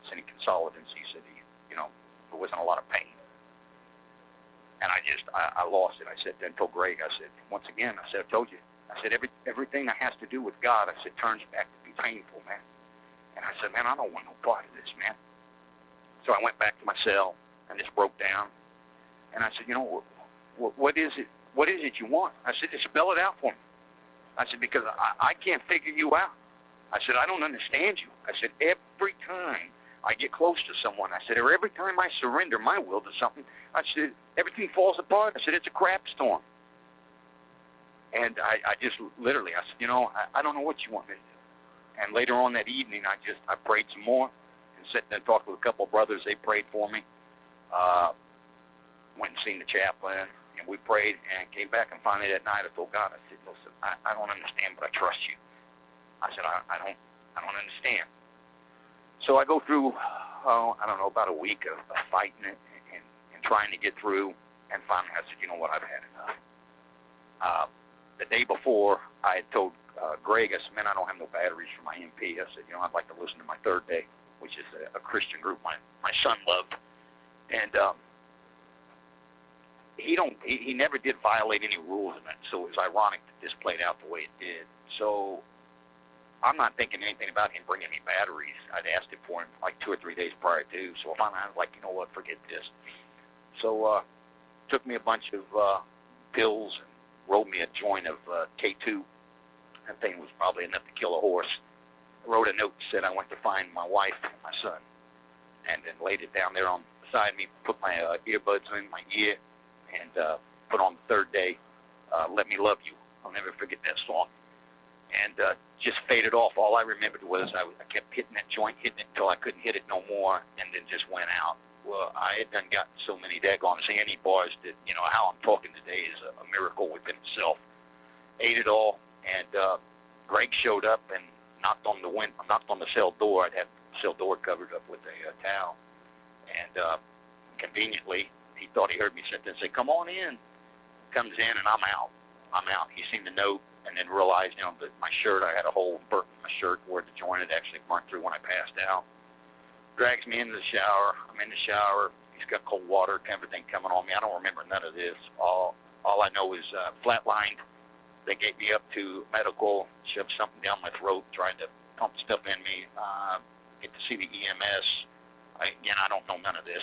S3: sending consolidants. He said, there wasn't a lot of pain. And I lost it. I said, then told Greg, I said, once again, I said, I told you. I said, everything that has to do with God, I said, turns back to be painful, man. And I said, man, I don't want no part of this, man. So I went back to my cell and just broke down. And I said, what is it? What is it you want? I said, just spell it out for me. I said, because I can't figure you out. I said, I don't understand you. I said, every time I get close to someone, I said, or every time I surrender my will to something, I said, everything falls apart. I said, it's a crap storm. And I just literally, I said, I don't know what you want me to do. And later on that evening, I prayed some more and sat there and talked with a couple of brothers. They prayed for me. Went and seen the chaplain, and we prayed and came back. And finally that night, I told God, I said, listen, I don't understand, but I trust you. I said, I don't understand. So I go through I don't know, about a week of fighting it and trying to get through. And finally I said, you know what, I've had enough. The day before, I had told Greg, I said, man, I don't have no batteries for my MP. I said, I'd like to listen to my Third Day, which is a Christian group my son loved. And he never did violate any rules in it, so it was ironic that this played out the way it did. So I'm not thinking anything about him bringing me batteries. I'd asked him for him like 2 or 3 days prior to, so finally I was like, you know what, forget this. So took me a bunch of pills and rolled me a joint of K2. That thing was probably enough to kill a horse. I wrote a note that said I went to find my wife and my son, and then laid it down there on beside me, put my earbuds in my ear, and put on the Third Day, Let Me Love You. I'll never forget that song. And just faded off. All I remembered was I kept hitting that joint, hitting it until I couldn't hit it no more, and then just went out. Well, I had done gotten so many daggone Zanny bars that, how I'm talking today is a miracle within itself. Ate it all, and Greg showed up and knocked on the cell door. I'd had the cell door covered up with a towel. And conveniently, he thought he heard me sit there and say, come on in. Comes in, and I'm out. He seemed to know and then realized, that my shirt, I had a hole burnt in my shirt where the joint had actually burnt through when I passed out. Drags me into the shower. I'm in the shower. He's got cold water, everything coming on me. I don't remember none of this. All I know is flatlined. They gave me up to medical, shoved something down my throat, tried to pump stuff in me, get to see the EMS. Again, I don't know none of this.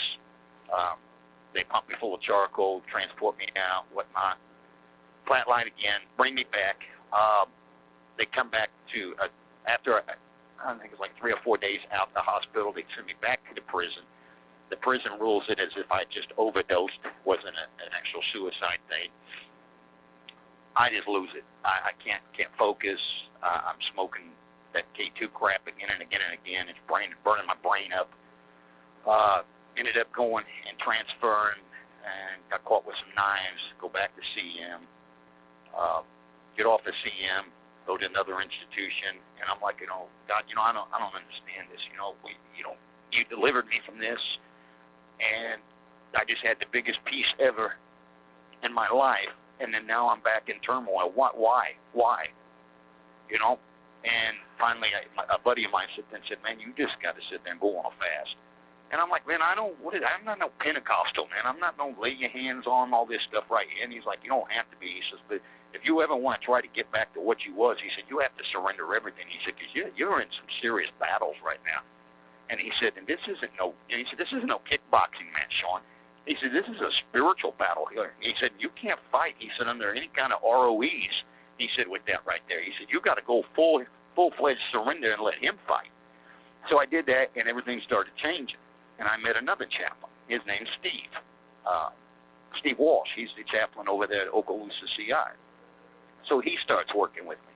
S3: They pump me full of charcoal, transport me out, whatnot. Flatline again, bring me back. They come back to, after I think it was like 3 or 4 days out of the hospital, they send me back to the prison. The prison rules it as if I just overdosed, wasn't an actual suicide thing. I just lose it. I can't focus. I'm smoking that K2 crap again and again and again. It's burning my brain up. Ended up going and transferring and got caught with some knives. Go back to CM. Get off the CM. Go to another institution. And I'm like, God, I don't understand this. You delivered me from this, and I just had the biggest peace ever in my life. And then now I'm back in turmoil. Why? And finally, a buddy of mine sat there and said, man, you just got to sit there and go on a fast. And I'm like, man, I'm not no Pentecostal, man. I'm not no lay your hands on all this stuff right here. And he's like, you don't have to be. He says, but if you ever want to try to get back to what you was, he said, you have to surrender everything. He said, because you're in some serious battles right now. And he said, this isn't no kickboxing match, Shawn. He said, this is a spiritual battle here. He said, you can't fight, he said, under any kind of ROEs. He said, with that right there. He said, you got to go full-fledged surrender and let him fight. So I did that, and everything started changing. And I met another chaplain. His name's Steve. Steve Walsh. He's the chaplain over there at Okaloosa CI. So he starts working with me.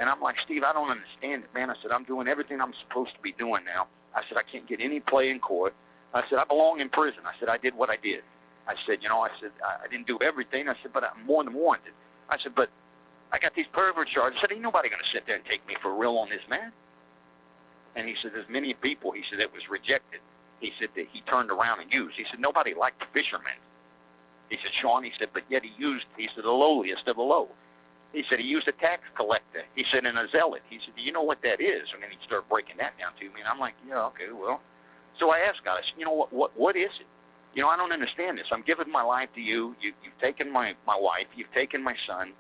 S3: And I'm like, Steve, I don't understand it, man. I said, I'm doing everything I'm supposed to be doing now. I said, I can't get any play in court. I said, I belong in prison. I said, I did what I did. I said, I didn't do everything. I said, but I'm more than wanted. I said, but I got these pervert charges. I said, ain't nobody going to sit there and take me for real on this, man. And he said, there's many people, he said, that was rejected. He said that he turned around and used. He said, nobody liked fishermen. He said, Shawn, he said, but yet he said, the lowliest of the low. He said, he used a tax collector. He said, and a zealot. He said, do you know what that is? And then he started breaking that down to me. And I'm like, yeah, okay, well. So I asked God, I said, what is it? I don't understand this. I'm giving my life to you. You've taken my wife. You've taken my son.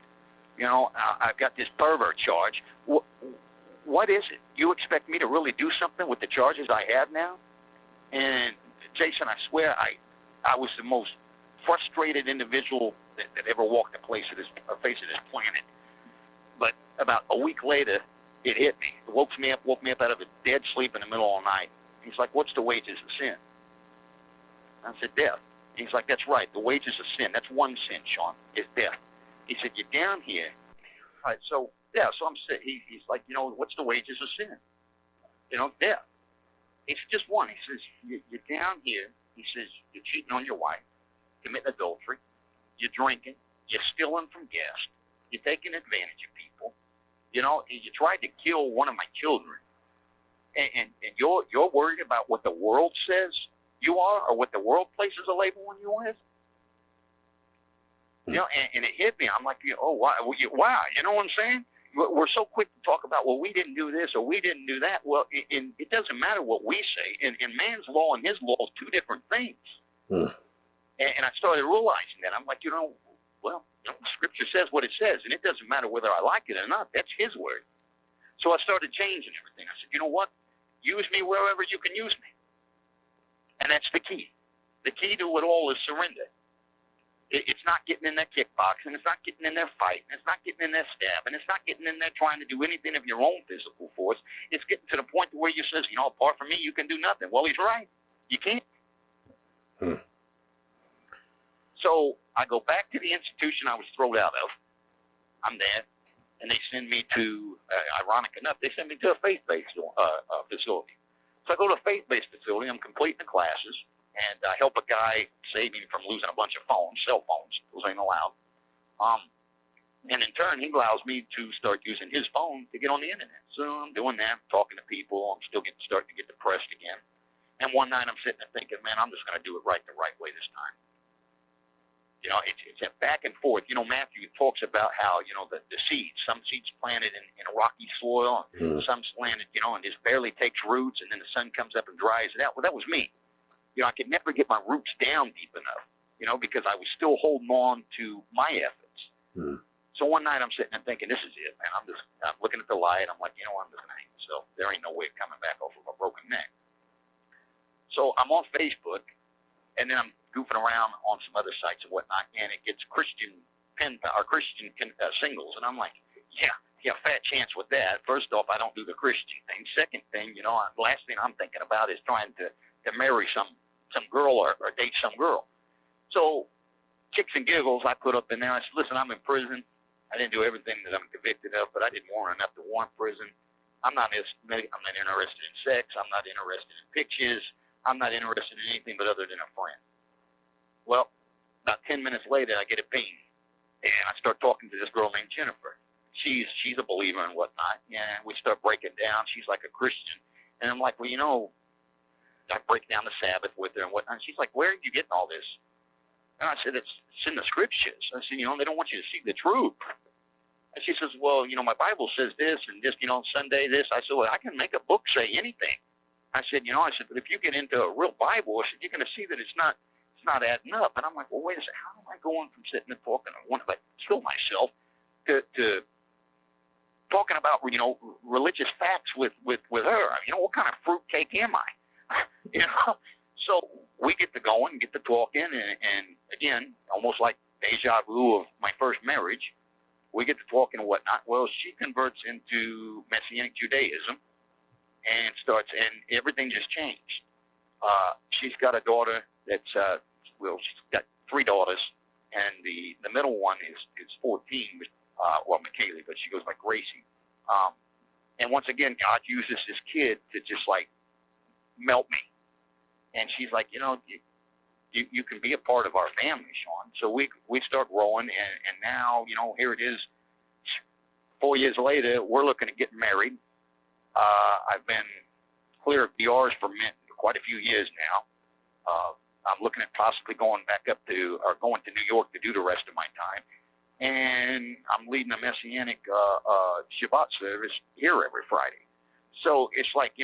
S3: I've got this pervert charge. What is it? You expect me to really do something with the charges I have now? And Jason, I swear, I was the most frustrated individual that ever walked the face of this planet. But about a week later, it hit me. It woke me up out of a dead sleep in the middle of the night. He's like, what's the wages of sin? I said, death. He's like, that's right. The wages of sin. That's one sin, Shawn, is death. He said, you're down here. All right, so I'm sick. He's like, what's the wages of sin? Death. He said, just one. He says, you're down here. He says, you're cheating on your wife, committing adultery, you're drinking, you're stealing from guests, you're taking advantage of people. You tried to kill one of my children. and you're worried about what the world says you are, or what the world places a label on you as. You know, and it hit me. I'm like, oh, wow, you know what I'm saying? We're so quick to talk about, well, we didn't do this or we didn't do that. Well, it doesn't matter what we say. In man's law and his law is two different things. And I started realizing that. I'm like, well, Scripture says what it says, and it doesn't matter whether I like it or not. That's his word. So I started changing everything. I said, you know what? Use me wherever you can use me. And that's the key. The key to it all is surrender. It's not getting in there kickboxing. It's not getting in there fighting. It's not getting in there stabbing. It's not getting in there trying to do anything of your own physical force. It's getting to the point where you says, apart from me, you can do nothing. Well, he's right. You can't. So I go back to the institution I was thrown out of. I'm there. And they send me to, ironic enough, they send me to a faith-based facility. So I go to a faith-based facility. I'm completing the classes. And I help a guy save him from losing a bunch of phones, cell phones. Those ain't allowed. And in turn, he allows me to start using his phone to get on the internet. So I'm doing that, talking to people. I'm still starting to get depressed again. And one night I'm sitting there thinking, man, I'm just going to do it the right way this time. It's a back and forth. Matthew talks about how, the seeds, some seeds planted in a rocky soil, some planted, and just barely takes roots, and then the sun comes up and dries it out. Well, that was me. I could never get my roots down deep enough, because I was still holding on to my efforts. So one night I'm sitting there thinking, this is it, man. I'm looking at the light. I'm like, I'm just going to hang myself. There ain't no way of coming back off of a broken neck. So I'm on Facebook, and then I'm goofing around on some other sites and whatnot, and it gets Christian singles. And I'm like, yeah, fat chance with that. First off, I don't do the Christian thing. Second thing, the last thing I'm thinking about is trying to marry some girl or date some girl. So kicks and giggles I put up in there. I said, listen, I'm in prison. I didn't do everything that I'm convicted of, but I didn't warrant enough to warrant prison. I'm not interested in sex. I'm not interested in pictures. I'm not interested in anything but other than a friend. Well, about 10 minutes later, I get a ping, and I start talking to this girl named Jennifer. She's a believer and whatnot, and we start breaking down. She's like a Christian, and I'm like, well, I break down the Sabbath with her and whatnot. And she's like, where are you getting all this? And I said, it's in the Scriptures. I said, they don't want you to see the truth. And she says, well, my Bible says this and this, Sunday this. I said, well, I can make a book say anything. I said, but if you get into a real Bible, I said, you're going to see that it's not adding up. And I'm like, well, wait a second. How am I going from sitting and talking? I want to kill myself to talking about, religious facts with her. What kind of fruitcake am I? So we get to going, get to talking, and again, almost like deja vu of my first marriage, we get to talking and whatnot. Well, she converts into Messianic Judaism and everything just changed. She's got a daughter that's, she's got 3 daughters, and the middle one is 14, McKaylee, but she goes by Gracie. And once again, God uses this kid to just melt me. And she's like, you can be a part of our family, Shawn. So we start growing, and now, here it is. 4 years later, we're looking at getting married. I've been clear of DRs for quite a few years now. I'm looking at possibly going to New York to do the rest of my time. And I'm leading a Messianic Shabbat service here every Friday. So it's like,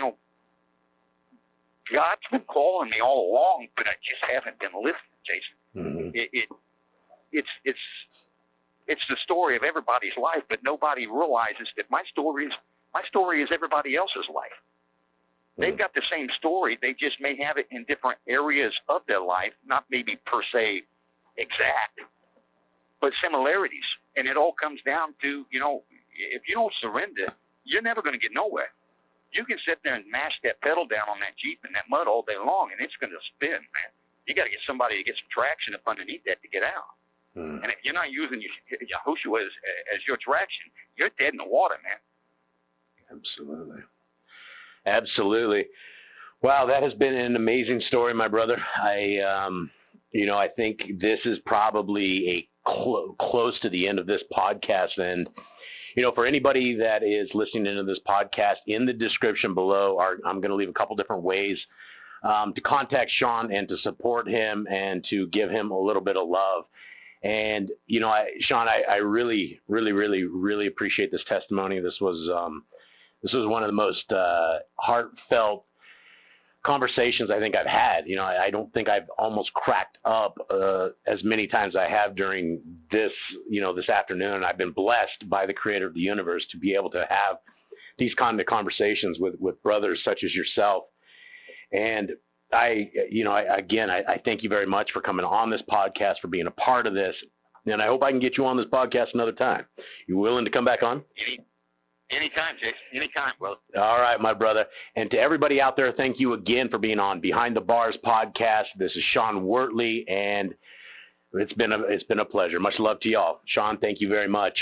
S3: God's been calling me all along, but I just haven't been listening, Jason. It's the story of everybody's life, but nobody realizes that my story is everybody else's life. They've got the same story. They just may have it in different areas of their life, not maybe per se exact, but similarities. And it all comes down to, if you don't surrender, you're never going to get nowhere. You can sit there and mash that pedal down on that Jeep in that mud all day long, and it's going to spin, man. You got to get somebody to get some traction up underneath that to get out. And if you're not using Yahushua as your traction, you're dead in the water, man.
S2: Absolutely. Wow, that has been an amazing story, my brother. I think this is probably a close to the end of this podcast, and For anybody that is listening into this podcast, in the description below, I'm going to leave a couple different ways to contact Shawn and to support him and to give him a little bit of love. And, Shawn, I really, really, really, really appreciate this testimony. This was one of the most heartfelt conversations I think I've had. I don't think I've almost cracked up as many times as I have during this, this afternoon. I've been blessed by the Creator of the universe to be able to have these kind of conversations with brothers such as yourself. And I thank you very much for coming on this podcast, for being a part of this. And I hope I can get you on this podcast another time. You willing to come back on?
S3: Anytime, Jason. Anytime, brother.
S2: All right, my brother. And to everybody out there, thank you again for being on Behind the Bars podcast. This is Shawn Wuertley, and it's been a pleasure. Much love to y'all. Shawn, thank you very much.